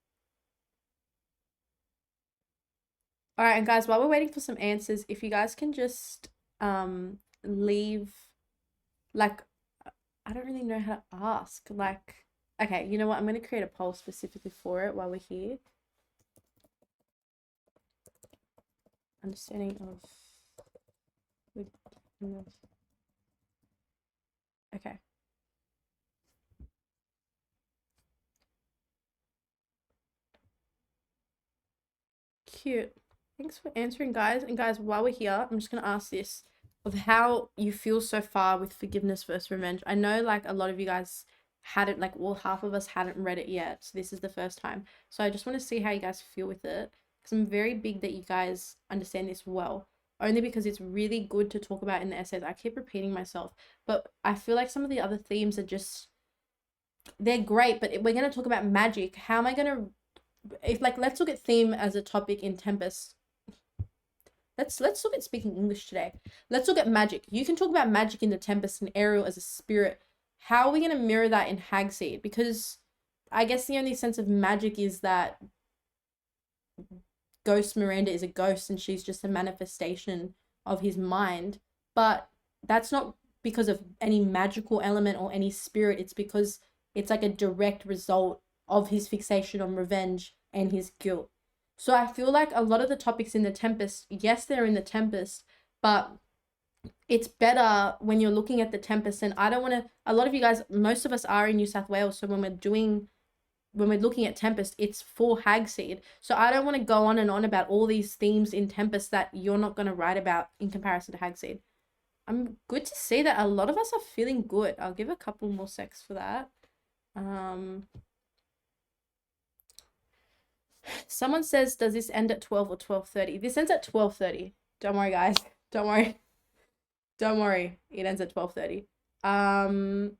All right, and guys, while we're waiting for some answers, if you guys can just leave, like, I don't really know how to ask. Like, okay, you know what? I'm going to create a poll specifically for it while we're here. Understanding of okay. Cute. Thanks for answering, guys. And guys, while we're here, I'm just gonna ask this of how you feel so far with Forgiveness versus Revenge. I know like a lot of you guys hadn't, like, well, half of us hadn't read it yet, so this is the first time. So I just want to see how you guys feel with it, because I'm very big that you guys understand this well, only because it's really good to talk about in the essays. I keep repeating myself, but I feel like some of the other themes are just, they're great, but we're going to talk about magic. How am I going to, if like, let's look at theme as a topic in Tempest. Let's look at speaking English today. Let's look at magic. You can talk about magic in the Tempest and Ariel as a spirit. How are we going to mirror that in Hagseed? Because I guess the only sense of magic is that Ghost Miranda is a ghost and she's just a manifestation of his mind. But that's not because of any magical element or any spirit. It's because it's like a direct result of his fixation on revenge and his guilt. So I feel like a lot of the topics in the Tempest, yes, they're in the Tempest, but it's better when you're looking at the Tempest. And I don't want to, a lot of you guys, most of us are in New South Wales. So when we're looking at Tempest, it's for Hagseed. So I don't want to go on and on about all these themes in Tempest that you're not going to write about in comparison to Hagseed. I'm good to see that a lot of us are feeling good. I'll give a couple more secs for that. Someone says, does this end at 12 or 12:30? This ends at 12:30. Don't worry, guys. Don't worry. Don't worry. It ends at 12:30. And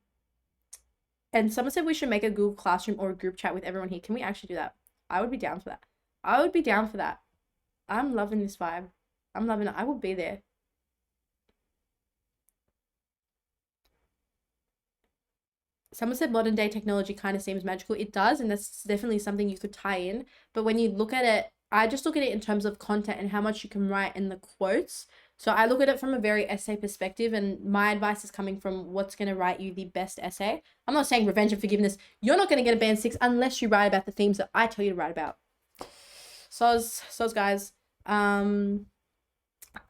someone said we should make a Google Classroom or a group chat with everyone here. Can we actually do that? I would be down for that. I would be down for that. I'm loving this vibe. I'm loving it. I will be there. Someone said modern day technology kind of seems magical. It does, and that's definitely something you could tie in. But when you look at it, I just look at it in terms of content and how much you can write in the quotes. So I look at it from a very essay perspective, and my advice is coming from what's going to write you the best essay. I'm not saying revenge and forgiveness. You're not going to get a band 6 unless you write about the themes that I tell you to write about. Soz guys. I'm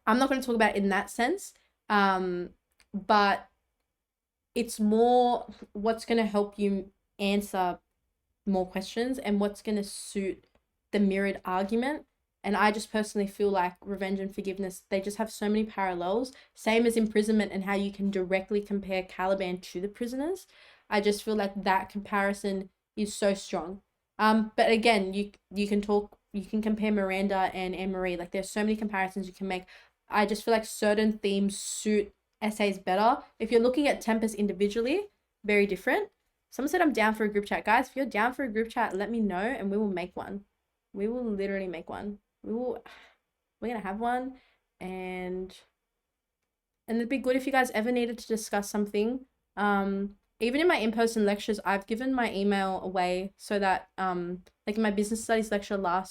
not going to talk about it in that sense. But it's more what's going to help you answer more questions and what's going to suit the mirrored argument. And I just personally feel like revenge and forgiveness, they just have so many parallels. Same as imprisonment and how you can directly compare Caliban to the prisoners. I just feel like that comparison is so strong. But again, you can compare Miranda and Anne-Marie. Like there's so many comparisons you can make. I just feel like certain themes suit essays better. If you're looking at Tempest individually, very different. Someone said I'm down for a group chat. Guys, if you're down for a group chat, let me know and we will make one. We will literally make one. We're gonna have one, and it'd be good if you guys ever needed to discuss something. Even in my in-person lectures, I've given my email away so that like in my business studies lecture for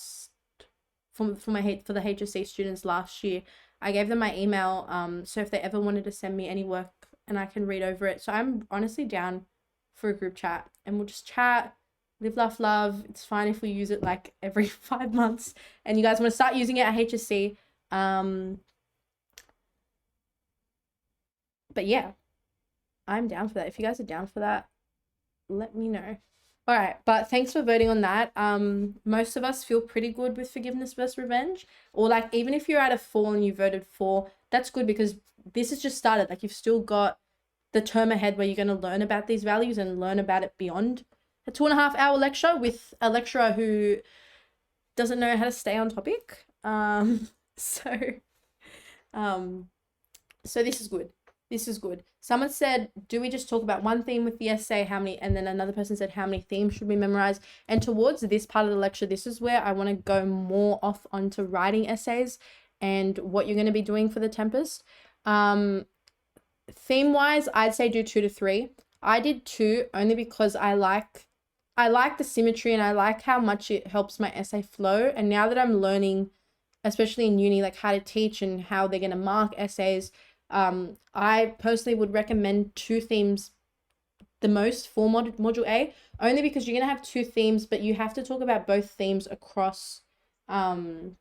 the HSC students last year, I gave them my email so if they ever wanted to send me any work and I can read over it. So I'm honestly down for a group chat, and we'll just chat, live, laugh, love. It's fine if we use it like every 5 months and you guys want to start using it at HSC. But yeah, I'm down for that. If you guys are down for that, let me know. All right, but thanks for voting on that. Most of us feel pretty good with forgiveness versus revenge, or like even if you're at a 4 and you voted 4, that's good because this has just started. Like you've still got the term ahead where you're going to learn about these values and learn about it beyond a 2.5-hour lecture with a lecturer who doesn't know how to stay on topic. So this is good. This is good. Someone said, do we just talk about one theme with the essay? How many? And then another person said, how many themes should we memorize? And towards this part of the lecture, this is where I want to go more off onto writing essays and what you're going to be doing for the Tempest. Theme-wise, I'd say do 2 to 3. I did 2 only because I like the symmetry and I like how much it helps my essay flow. And now that I'm learning, especially in uni, like how to teach and how they're going to mark essays, I personally would recommend 2 themes the most for module A, only because you're going to have 2 themes, but you have to talk about both themes across 2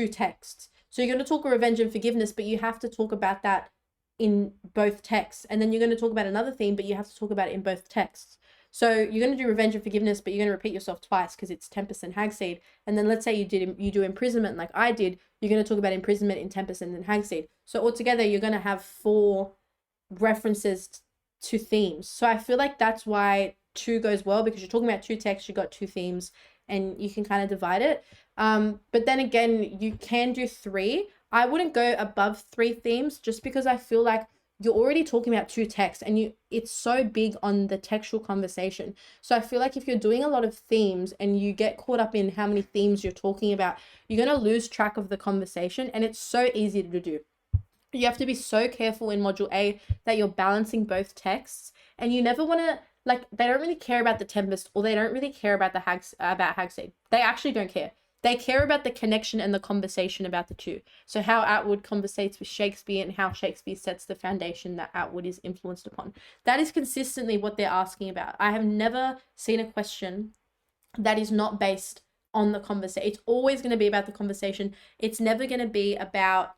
texts. So you're going to talk revenge and forgiveness, but you have to talk about that in both texts. And then you're going to talk about another theme, but you have to talk about it in both texts. So you're going to do revenge and forgiveness, but you're going to repeat yourself twice because it's Tempest and Hagseed. And then let's say you do imprisonment like I did, you're going to talk about imprisonment in Tempest and then Hagseed. So altogether, you're going to have 4 references to themes. So I feel like that's why 2 goes well, because you're talking about 2 texts, you got 2 themes, and you can kind of divide it. But then again, you can do 3. I wouldn't go above 3 themes just because I feel like you're already talking about 2 texts and it's so big on the textual conversation. So I feel like if you're doing a lot of themes and you get caught up in how many themes you're talking about, you're going to lose track of the conversation, and it's so easy to do. You have to be so careful in module A that you're balancing both texts, and you never want to, like, they don't really care about the Tempest, or they don't really care about the Hagseed. They actually don't care. They care about the connection and the conversation about the 2. So how Atwood conversates with Shakespeare and how Shakespeare sets the foundation that Atwood is influenced upon. That is consistently what they're asking about. I have never seen a question that is not based on the conversation. It's always going to be about the conversation. It's never going to be about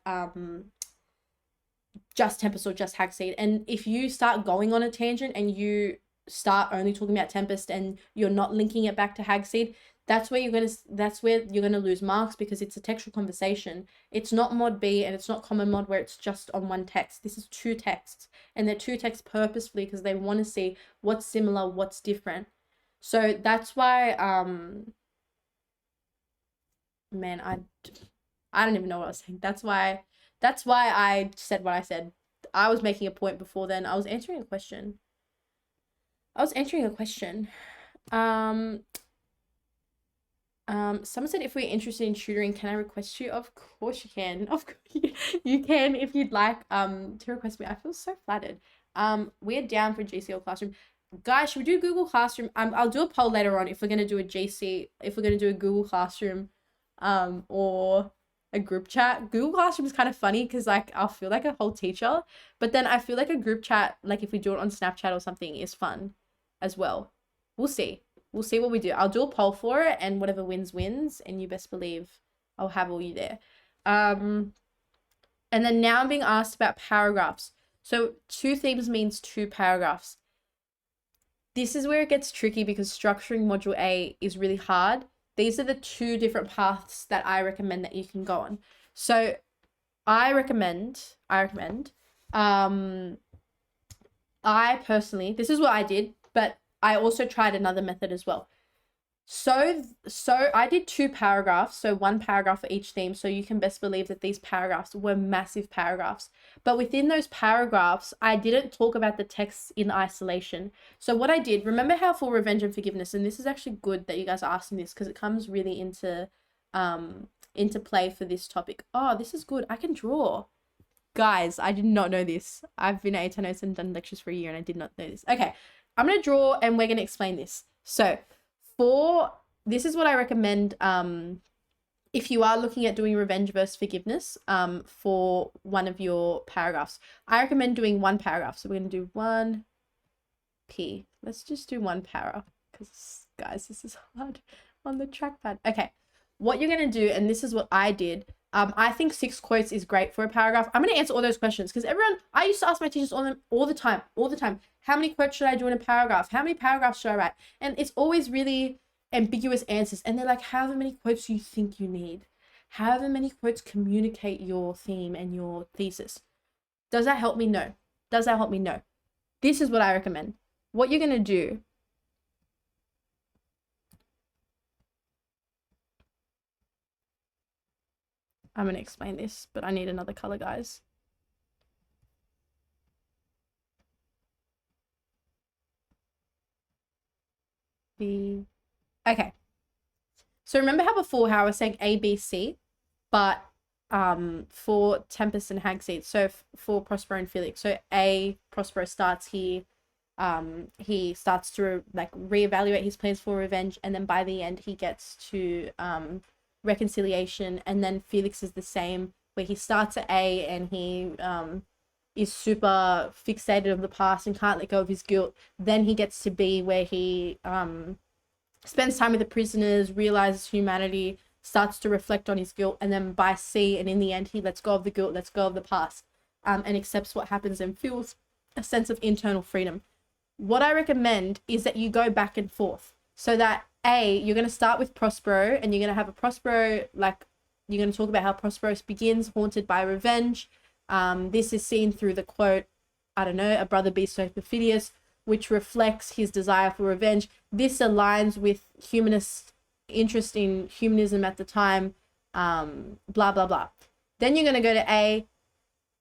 just Tempest or just Hagseed. And if you start going on a tangent and you start only talking about Tempest and you're not linking it back to Hagseed, that's where you're gonna lose marks, because it's a textual conversation. It's not mod B and it's not common mod where it's just on one text. This is two texts, and they're two texts purposefully because they want to see what's similar, what's different. So that's why man, I don't even know what I was saying. That's why I said what I said. I was making a point before then. I was answering a question. Someone said, if we're interested in tutoring, can I request you? Of course you can. Of course you can, if you'd like to request me. I feel so flattered. We're down for GC or Classroom. Guys, should we do Google Classroom? I'll do a poll later on if we're gonna do a GC, if we're gonna do a Google Classroom, or a group chat. Google Classroom is kind of funny because like I'll feel like a whole teacher, but then I feel like a group chat, like if we do it on Snapchat or something, is fun as well. We'll see what we do. I'll do a poll for it, and whatever wins, and you best believe I'll have all you there. And then now I'm being asked about paragraphs. So 2 themes means 2 paragraphs. This is where it gets tricky because structuring module A is really hard. These are the 2 different paths that I recommend that you can go on. So I personally, this is what I did, but I also tried another method as well. So I did 2 paragraphs, so 1 paragraph for each theme, so you can best believe that these paragraphs were massive paragraphs. But within those paragraphs, I didn't talk about the texts in isolation. So what I did, remember how for revenge and forgiveness, and this is actually good that you guys are asking this because it comes really into play for this topic. Oh, this is good. I can draw. Guys, I did not know this. I've been at A10 and done lectures for a year and I did not know this. Okay, I'm going to draw and we're going to explain this. So this is what I recommend if you are looking at doing revenge versus forgiveness for one of your paragraphs. I recommend doing 1 paragraph. So we're going to do 1P. Let's just do 1 para because, guys, this is hard on the trackpad. Okay, what you're going to do, and this is what I did, I think 6 quotes is great for a paragraph. I'm going to answer all those questions because I used to ask my teachers all the time. How many quotes should I do in a paragraph? How many paragraphs should I write? And it's always really ambiguous answers. And they're like, however many quotes you think you need. However many quotes communicate your theme and your thesis. Does that help me? No. Does that help me? No. This is what I recommend. What you're going to do, I'm going to explain this, but I need another color, guys. Okay. So remember how before how I was saying A, B, C, but for Tempest and Hagseed, so for Prospero and Felix, so A, Prospero starts here, he starts to like reevaluate his plans for revenge, and then by the end he gets to reconciliation, and then Felix is the same, where he starts at A and he is super fixated on the past and can't let go of his guilt. Then he gets to B, where he spends time with the prisoners, realizes humanity, starts to reflect on his guilt, and then by C, and in the end he lets go of the guilt, lets go of the past, and accepts what happens and feels a sense of internal freedom. What I recommend is that you go back and forth, so that A, you're going to start with Prospero, and you're going to have a Prospero, like, you're going to talk about how Prospero begins haunted by revenge. This is seen through the quote, I don't know, a brother be so perfidious, which reflects his desire for revenge. This aligns with humanist interest in humanism at the time, blah, blah, blah. Then you're going to go to A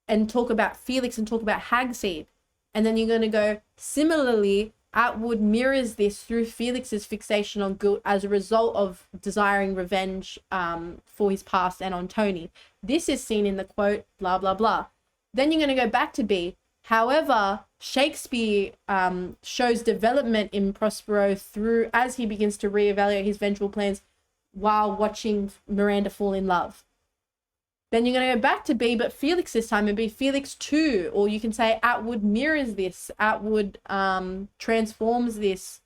and talk about Felix and talk about Hagseed. And then you're going to go, similarly, Atwood mirrors this through Felix's fixation on guilt as a result of desiring revenge for his past and on Tony. This is seen in the quote, blah, blah, blah. Then you're going to go back to B. However, Shakespeare shows development in Prospero through as he begins to reevaluate his vengeful plans while watching Miranda fall in love. Then you're going to go back to B, but Felix this time, and be Felix 2, or you can say Atwood mirrors this, Atwood transforms this,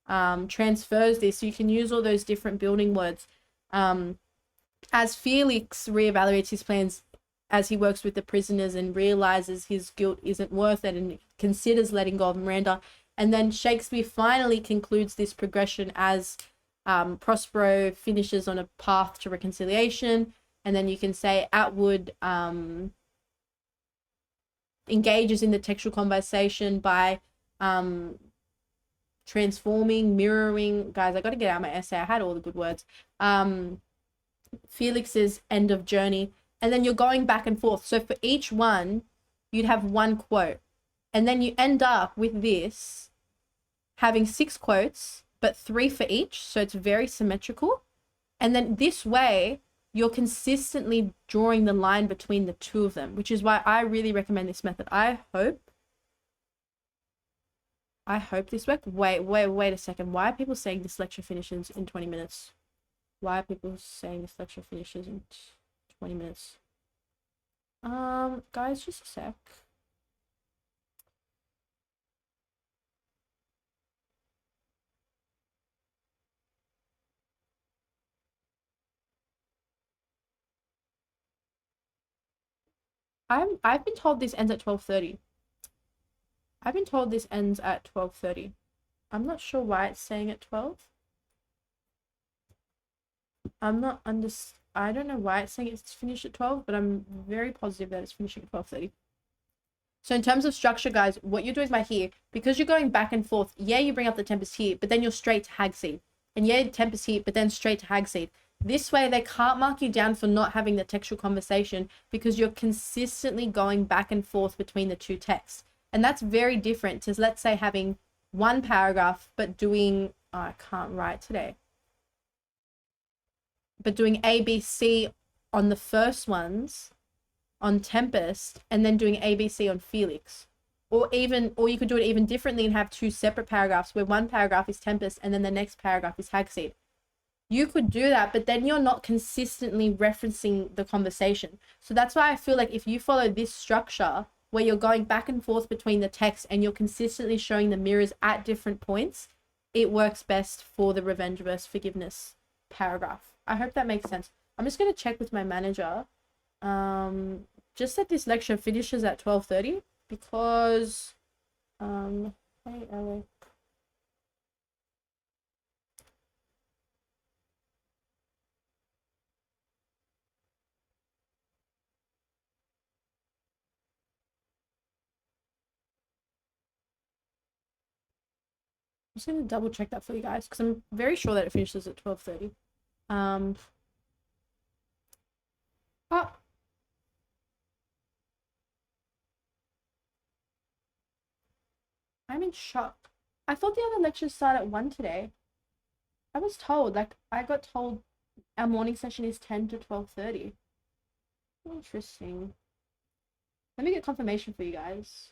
transfers this. You can use all those different building words. As Felix reevaluates his plans, as he works with the prisoners and realizes his guilt isn't worth it and considers letting go of Miranda. And then Shakespeare finally concludes this progression as Prospero finishes on a path to reconciliation. And then you can say Atwood engages in the textual conversation by transforming, mirroring. Guys, I got to get out my essay. I had all the good words. Felix's end of journey. And then you're going back and forth. So for each one, you'd have one quote. And then you end up with this having 6 quotes, but 3 for each. So it's very symmetrical. And then this way, you're consistently drawing the line between the two of them, which is why I really recommend this method. I hope this works. Wait a second. Why are people saying this lecture finishes in 20 minutes? Why are people saying this lecture finishes in 20 minutes? Guys, just a sec. I've been told this ends at 12:30. I've been told this ends at 12:30. I'm not sure why it's saying at 12. I don't know why it's saying it's finished at 12, but I'm very positive that it's finishing at 12:30. So in terms of structure, guys, what you're doing by here, because you're going back and forth, yeah, you bring up the Tempest here, but then you're straight to Hagseed. And yeah, Tempest here, but then straight to Hagseed. This way, they can't mark you down for not having the textual conversation because you're consistently going back and forth between the two texts. And that's very different to, let's say, having one paragraph, but doing, oh, I can't write today, but doing A, B, C on the first ones, on Tempest, and then doing A, B, C on Felix. Or you could do it even differently and have 2 separate paragraphs where one paragraph is Tempest and then the next paragraph is Hagseed. You could do that, but then you're not consistently referencing the conversation. So that's why I feel like if you follow this structure where you're going back and forth between the text and you're consistently showing the mirrors at different points, it works best for the revenge versus forgiveness paragraph. I hope that makes sense. I'm just going to check with my manager. Just that this lecture finishes at 12:30 because, hey, Alec. I'm just going to double check that for you guys because I'm very sure that it finishes at 12:30. Oh, I'm in shock. I thought the other lectures start at 1 today. I was told, like, I got told our morning session is 10 to 12:30. Interesting. Let me get confirmation for you guys.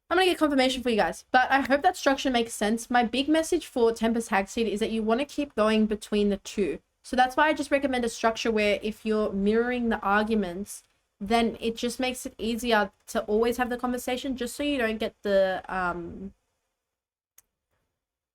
I'm going to get confirmation for you guys, but I hope that structure makes sense. My big message for Tempest Hagseed is that you want to keep going between the two. So that's why I just recommend a structure where if you're mirroring the arguments, then it just makes it easier to always have the conversation, just so you don't get the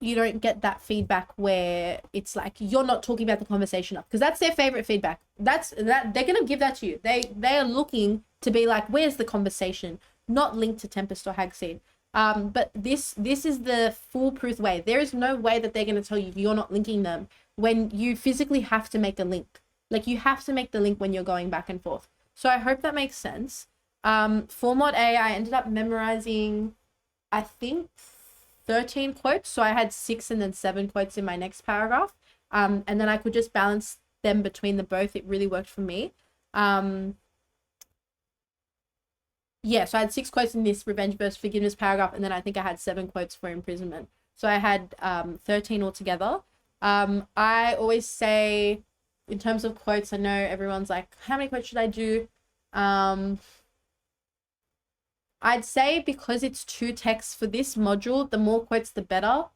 you don't get that feedback where it's like you're not talking about the conversation up, because that's their favorite feedback. That they're gonna give that to you. They are looking to be like, where's the conversation, not linked to Tempest or Hagseed. But this is the foolproof way. There is no way that they're going to tell you you're not linking them when you physically have to make a link. Like, you have to make the link when you're going back and forth. So I hope that makes sense. For Mod A, I ended up memorizing, I think, 13 quotes. So I had 6 and then 7 quotes in my next paragraph. And then I could just balance them between the both. It really worked for me. Yeah, so I had 6 quotes in this revenge versus forgiveness paragraph, and then I think I had 7 quotes for imprisonment. So I had 13 altogether. I always say, in terms of quotes, I know everyone's like, how many quotes should I do? I'd say because it's 2 texts for this module, the more quotes, the better.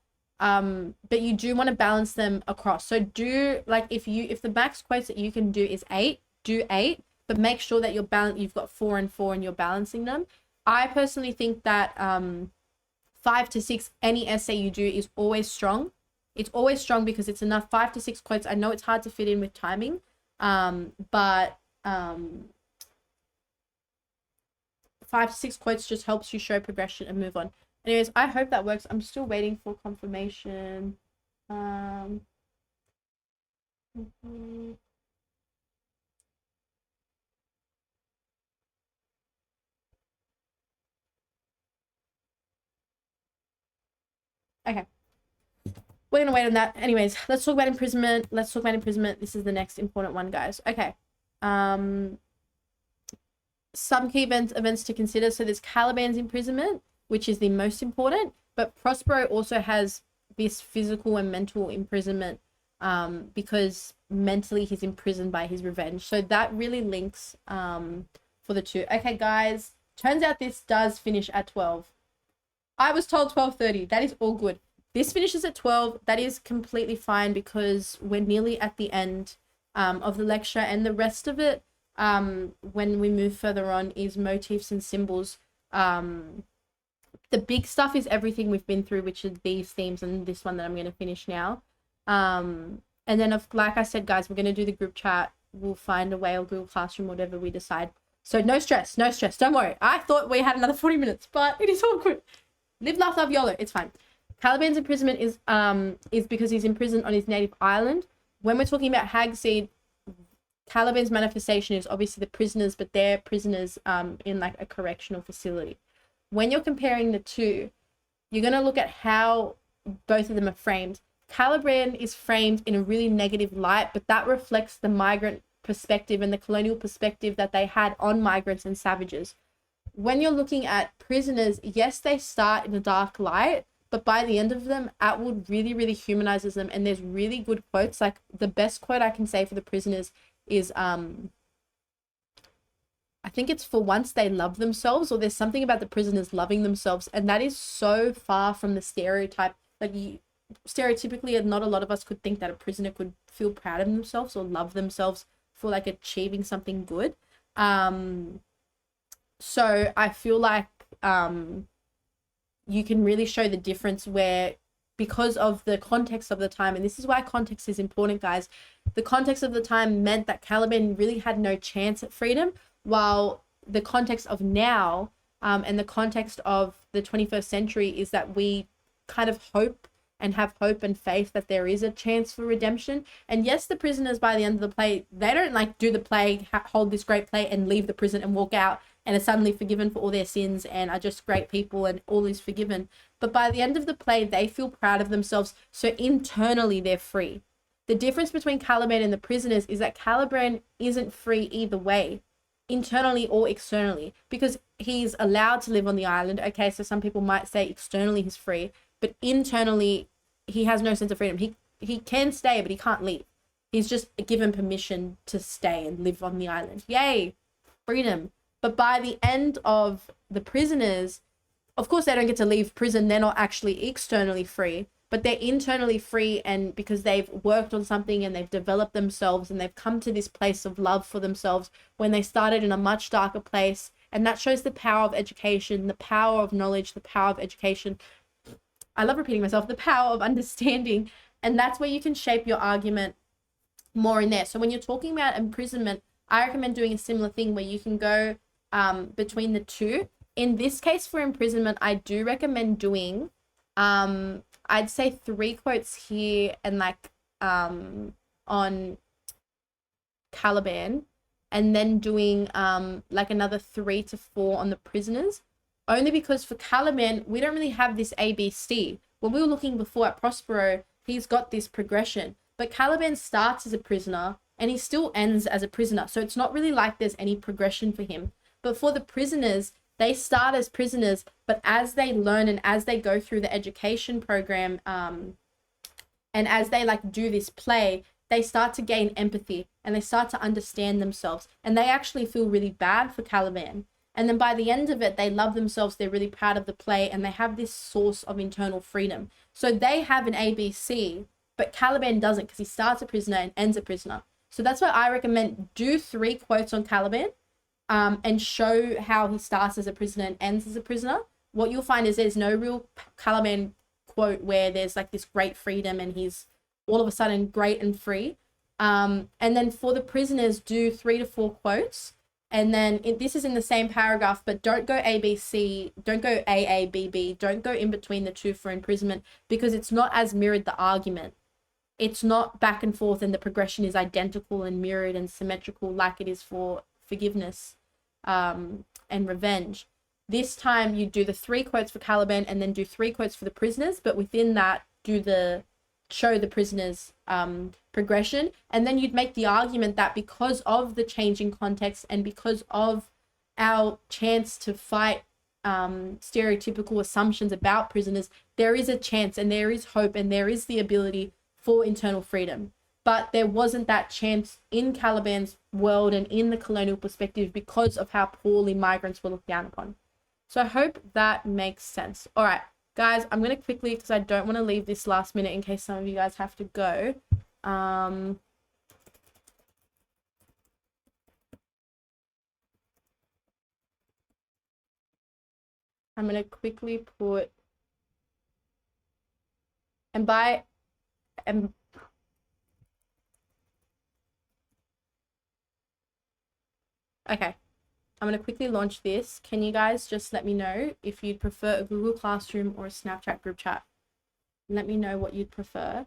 But you do want to balance them across. So do, like, if the max quotes that you can do is 8, do 8. But make sure that you've got 4 and 4 and you're balancing them. I personally think that 5 to 6, any essay you do is always strong. It's always strong because it's enough 5 to 6 quotes. I know it's hard to fit in with timing, but 5 to 6 quotes just helps you show progression and move on. Anyways, I hope that works. I'm still waiting for confirmation. Okay. We're gonna wait on that. Anyways, let's talk about imprisonment. This is the next important one, guys. Okay. Some key events to consider. So there's Caliban's imprisonment, which is the most important, but Prospero also has this physical and mental imprisonment, because mentally he's imprisoned by his revenge. So that really links for the two. Okay, guys, turns out this does finish at 12. I was told 12:30. That is all good. This finishes at 12. That is completely fine because we're nearly at the end of the lecture, and the rest of it, when we move further on, is motifs and symbols. The big stuff is everything we've been through, which is these themes and this one that I'm going to finish now. And then, like I said, guys, we're going to do the group chat. We'll find a way, or Google Classroom, whatever we decide. So no stress. Don't worry. I thought we had another 40 minutes, but it is all good. Live, laugh, love, YOLO. It's fine. Caliban's imprisonment is because he's imprisoned on his native island. When we're talking about Hagseed, Caliban's manifestation is obviously the prisoners, but they're prisoners in like a correctional facility. When you're comparing the two, you're going to look at how both of them are framed. Caliban is framed in a really negative light, but that reflects the migrant perspective and the colonial perspective that they had on migrants and savages. When you're looking at prisoners, yes, they start in a dark light, but by the end of them, Atwood really, really humanizes them. And there's really good quotes. Like the best quote I can say for the prisoners is, I think it's, for once they love themselves, or there's something about the prisoners loving themselves. And that is so far from the stereotype. Like stereotypically, not a lot of us could think that a prisoner could feel proud of themselves or love themselves for like achieving something good. So I feel like you can really show the difference where, because of the context of the time, and this is why context is important, guys. The context of the time meant that Caliban really had no chance at freedom, while the context of now and the context of the 21st century is that we kind of hope and have hope and faith that there is a chance for redemption. And yes, the prisoners by the end of the play, they don't like do the play, hold this great play and leave the prison and walk out and are suddenly forgiven for all their sins and are just great people and all is forgiven. But by the end of the play, they feel proud of themselves. So internally, they're free. The difference between Caliban and the prisoners is that Caliban isn't free either way, internally or externally, because he's allowed to live on the island. Okay, so some people might say externally he's free, but internally he has no sense of freedom. He can stay, but he can't leave. He's just given permission to stay and live on the island. Yay, freedom. But by the end of the prisoners, of course, they don't get to leave prison. They're not actually externally free, but they're internally free. And because they've worked on something and they've developed themselves and they've come to this place of love for themselves when they started in a much darker place. And that shows the power of education, the power of knowledge, the power of education. I love repeating myself, the power of understanding. And that's where you can shape your argument more in there. So when you're talking about imprisonment, I recommend doing a similar thing where you can go between the two. In this case for imprisonment, I do recommend doing, I'd say 3 quotes here and like on Caliban, and then doing like another 3 to 4 on the prisoners. Only because for Caliban, we don't really have this ABC. When we were looking before at Prospero, he's got this progression. But Caliban starts as a prisoner and he still ends as a prisoner. So it's not really like there's any progression for him. But for the prisoners, they start as prisoners, but as they learn and as they go through the education program, and as they like do this play, they start to gain empathy and they start to understand themselves. And they actually feel really bad for Caliban. And then by the end of it, they love themselves. They're really proud of the play and they have this source of internal freedom. So they have an ABC, but Caliban doesn't, because he starts a prisoner and ends a prisoner. So that's why I recommend do 3 quotes on Caliban and show how he starts as a prisoner and ends as a prisoner. What you'll find is there's no real Caliban quote where there's like this great freedom and he's all of a sudden great and free. And then for the prisoners, do 3 to 4 quotes. And then this is in the same paragraph, but don't go A, B, C, don't go A, A, B, B, don't go in between the two for imprisonment, because it's not as mirrored the argument. It's not back and forth and the progression is identical and mirrored and symmetrical like it is for forgiveness and revenge. This time you do the 3 quotes for Caliban and then do 3 quotes for the prisoners, but within that show the prisoners progression. And then you'd make the argument that because of the changing context and because of our chance to fight stereotypical assumptions about prisoners, there is a chance and there is hope and there is the ability for internal freedom. But there wasn't that chance in Caliban's world and in the colonial perspective because of how poorly migrants were looked down upon. So I hope that makes sense. All right, guys, I'm going to quickly, because I don't want to leave this last minute in case some of you guys have to go. I'm going to quickly put, okay, I'm going to quickly launch this. Can you guys just let me know if you'd prefer a Google Classroom or a Snapchat group chat? Let me know what you'd prefer.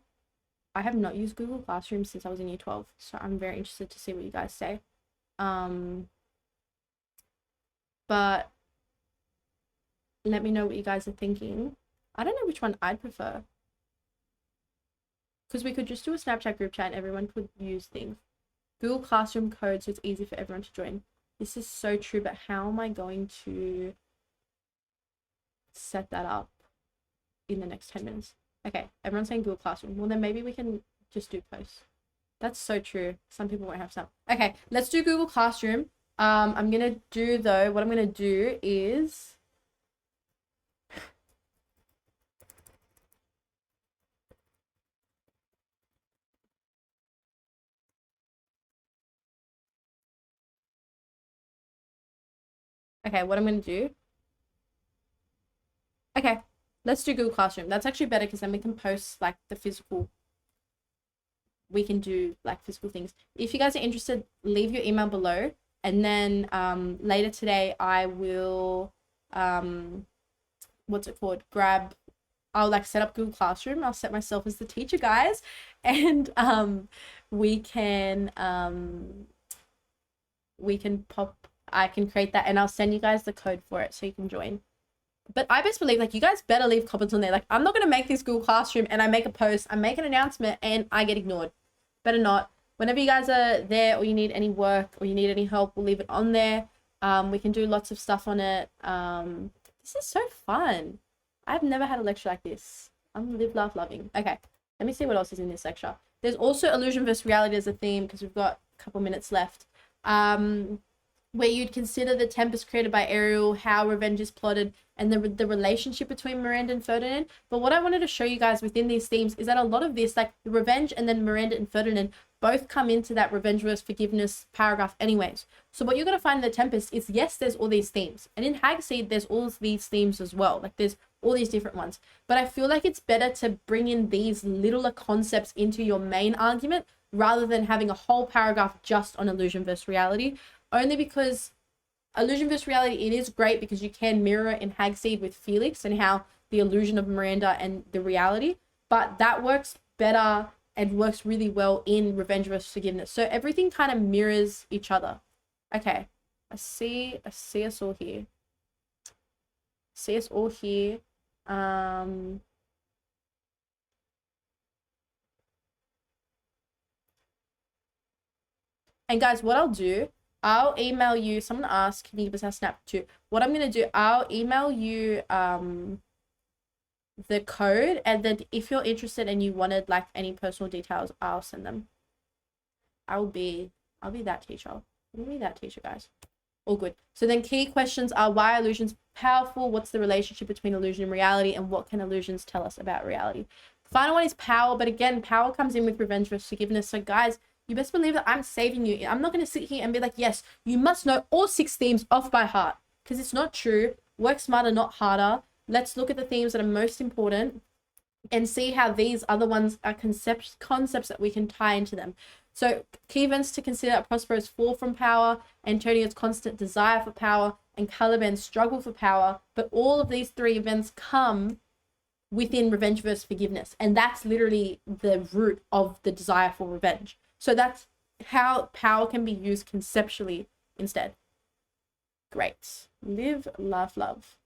I have not used Google Classroom since I was in year 12, so I'm very interested to see what you guys say. But let me know what you guys are thinking. I don't know which one I'd prefer, because we could just do a Snapchat group chat and everyone could use things. Google Classroom code, so it's easy for everyone to join. This is so true, but how am I going to set that up in the next 10 minutes? Okay, everyone's saying Google Classroom. Well, then maybe we can just do posts. That's so true. Some people won't have some. Okay, let's do Google Classroom. I'm going to do, though, what I'm going to do is... Okay, what I'm going to do... Okay, let's do Google Classroom. That's actually better because then we can post like the physical. We can do like physical things. If you guys are interested, leave your email below. And then later today, I will, what's it called? I'll like set up Google Classroom. I'll set myself as the teacher, guys. And I can create that and I'll send you guys the code for it so you can join. But I best believe, like, you guys better leave comments on there. Like, I'm not going to make this Google Classroom and I make a post, I make an announcement and I get ignored. Better not. Whenever you guys are there or you need any work or you need any help, we'll leave it on there. We can do lots of stuff on it. This is so fun. I've never had a lecture like this. I'm live, laugh, loving. Okay, let me see what else is in this lecture. There's also illusion versus reality as a theme because we've got a couple minutes left. Where you'd consider the Tempest created by Ariel, how revenge is plotted, and the relationship between Miranda and Ferdinand. But what I wanted to show you guys within these themes is that a lot of this, like the revenge and then Miranda and Ferdinand, both come into that revenge versus forgiveness paragraph anyways. So what you're going to find in the Tempest is, yes, there's all these themes. And in Hagseed, there's all these themes as well. Like there's all these different ones. But I feel like it's better to bring in these littler concepts into your main argument rather than having a whole paragraph just on illusion versus reality. Only because illusion versus reality, it is great because you can mirror in Hagseed with Felix and how the illusion of Miranda and the reality, but that works better and works really well in revenge versus forgiveness. So everything kind of mirrors each other. Okay, I see us all here. See us all here. And guys, what I'll do, I'll email you. Someone asked, can you give us our snap too? What I'm going to do, I'll email you the code, and then if you're interested and you wanted like any personal details, I'll send them. I'll be that teacher. I'll be that teacher, guys. All good. So then key questions are, why are illusions powerful? What's the relationship between illusion and reality? And what can illusions tell us about reality? The final one is power. But again, power comes in with revenge versus forgiveness. So guys, you best believe that I'm saving you. I'm not going to sit here and be like, yes, you must know all 6 themes off by heart, because it's not true. Work smarter, not harder. Let's look at the themes that are most important and see how these other ones are concepts that we can tie into them. So key events to consider are Prospero's fall from power, Antonio's constant desire for power, and Caliban's struggle for power. But all of these three events come within revenge versus forgiveness. And that's literally the root of the desire for revenge. So that's how power can be used conceptually instead. Great. Live, laugh, love.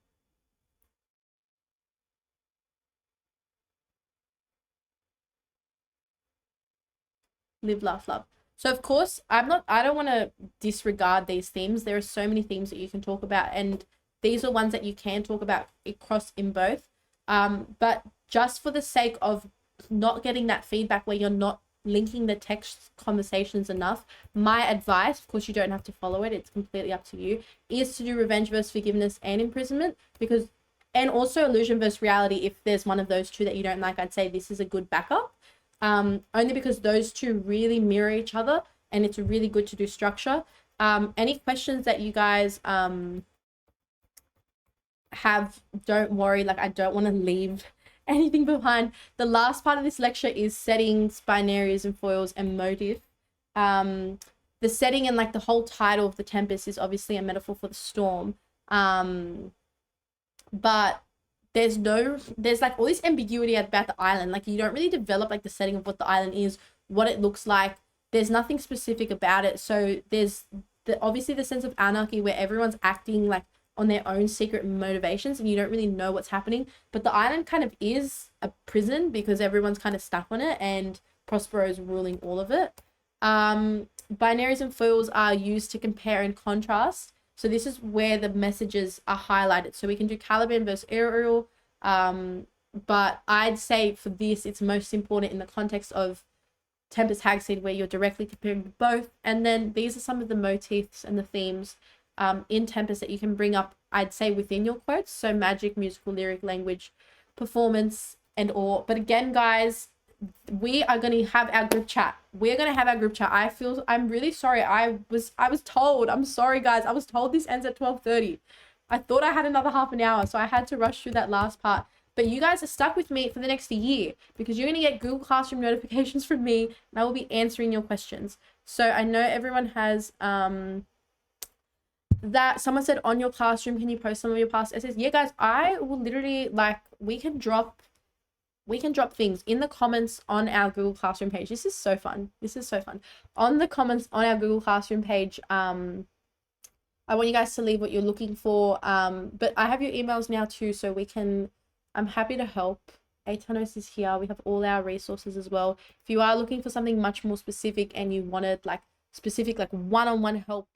Live, laugh, love. So of course, I don't want to disregard these themes. There are so many themes that you can talk about, and these are ones that you can talk about across in both. But just for the sake of not getting that feedback where you're not linking the text conversations enough, my advice, of course you don't have to follow it, it's completely up to you, is to do revenge versus forgiveness and imprisonment, because, and also illusion versus reality. If there's one of those two that you don't like, I'd say this is a good backup. Only because those two really mirror each other, and it's really good to do structure. Any questions that you guys have, don't worry, like I don't want to leave anything behind. The last part of this lecture is settings, binaries and foils, and motive. The setting and like the whole title of the Tempest is obviously a metaphor for the storm, but there's like all this ambiguity about the island. Like you don't really develop like the setting of what the island is, what it looks like. There's nothing specific about it. So there's obviously the sense of anarchy where everyone's acting like on their own secret motivations and you don't really know what's happening. But the island kind of is a prison because everyone's kind of stuck on it and Prospero's ruling all of it. Binaries and foils are used to compare and contrast. So this is where the messages are highlighted. So we can do Caliban versus Ariel. But I'd say for this, it's most important in the context of Tempest Hagseed, where you're directly comparing both. And then these are some of the motifs and the themes in Tempest that you can bring up, I'd say, within your quotes. So magic, musical, lyric, language, performance, and all. But again, guys, we are going to have our group chat. We're going to have our group chat. I'm really sorry. I was told, I'm sorry guys, I was told this ends at 12:30. I thought I had another half an hour, so I had to rush through that last part. But you guys are stuck with me for the next year because you're going to get Google Classroom notifications from me and I will be answering your questions. So I know everyone has that. Someone said on your classroom, can you post some of your past essays? Yeah, guys, I will literally, like, we can drop things in the comments on our Google Classroom page. This is so fun. On the comments on our Google Classroom page, I want you guys to leave what you're looking for. But I have your emails now too, so I'm happy to help. Aetanos is here. We have all our resources as well. If you are looking for something much more specific and you wanted like specific, like one-on-one help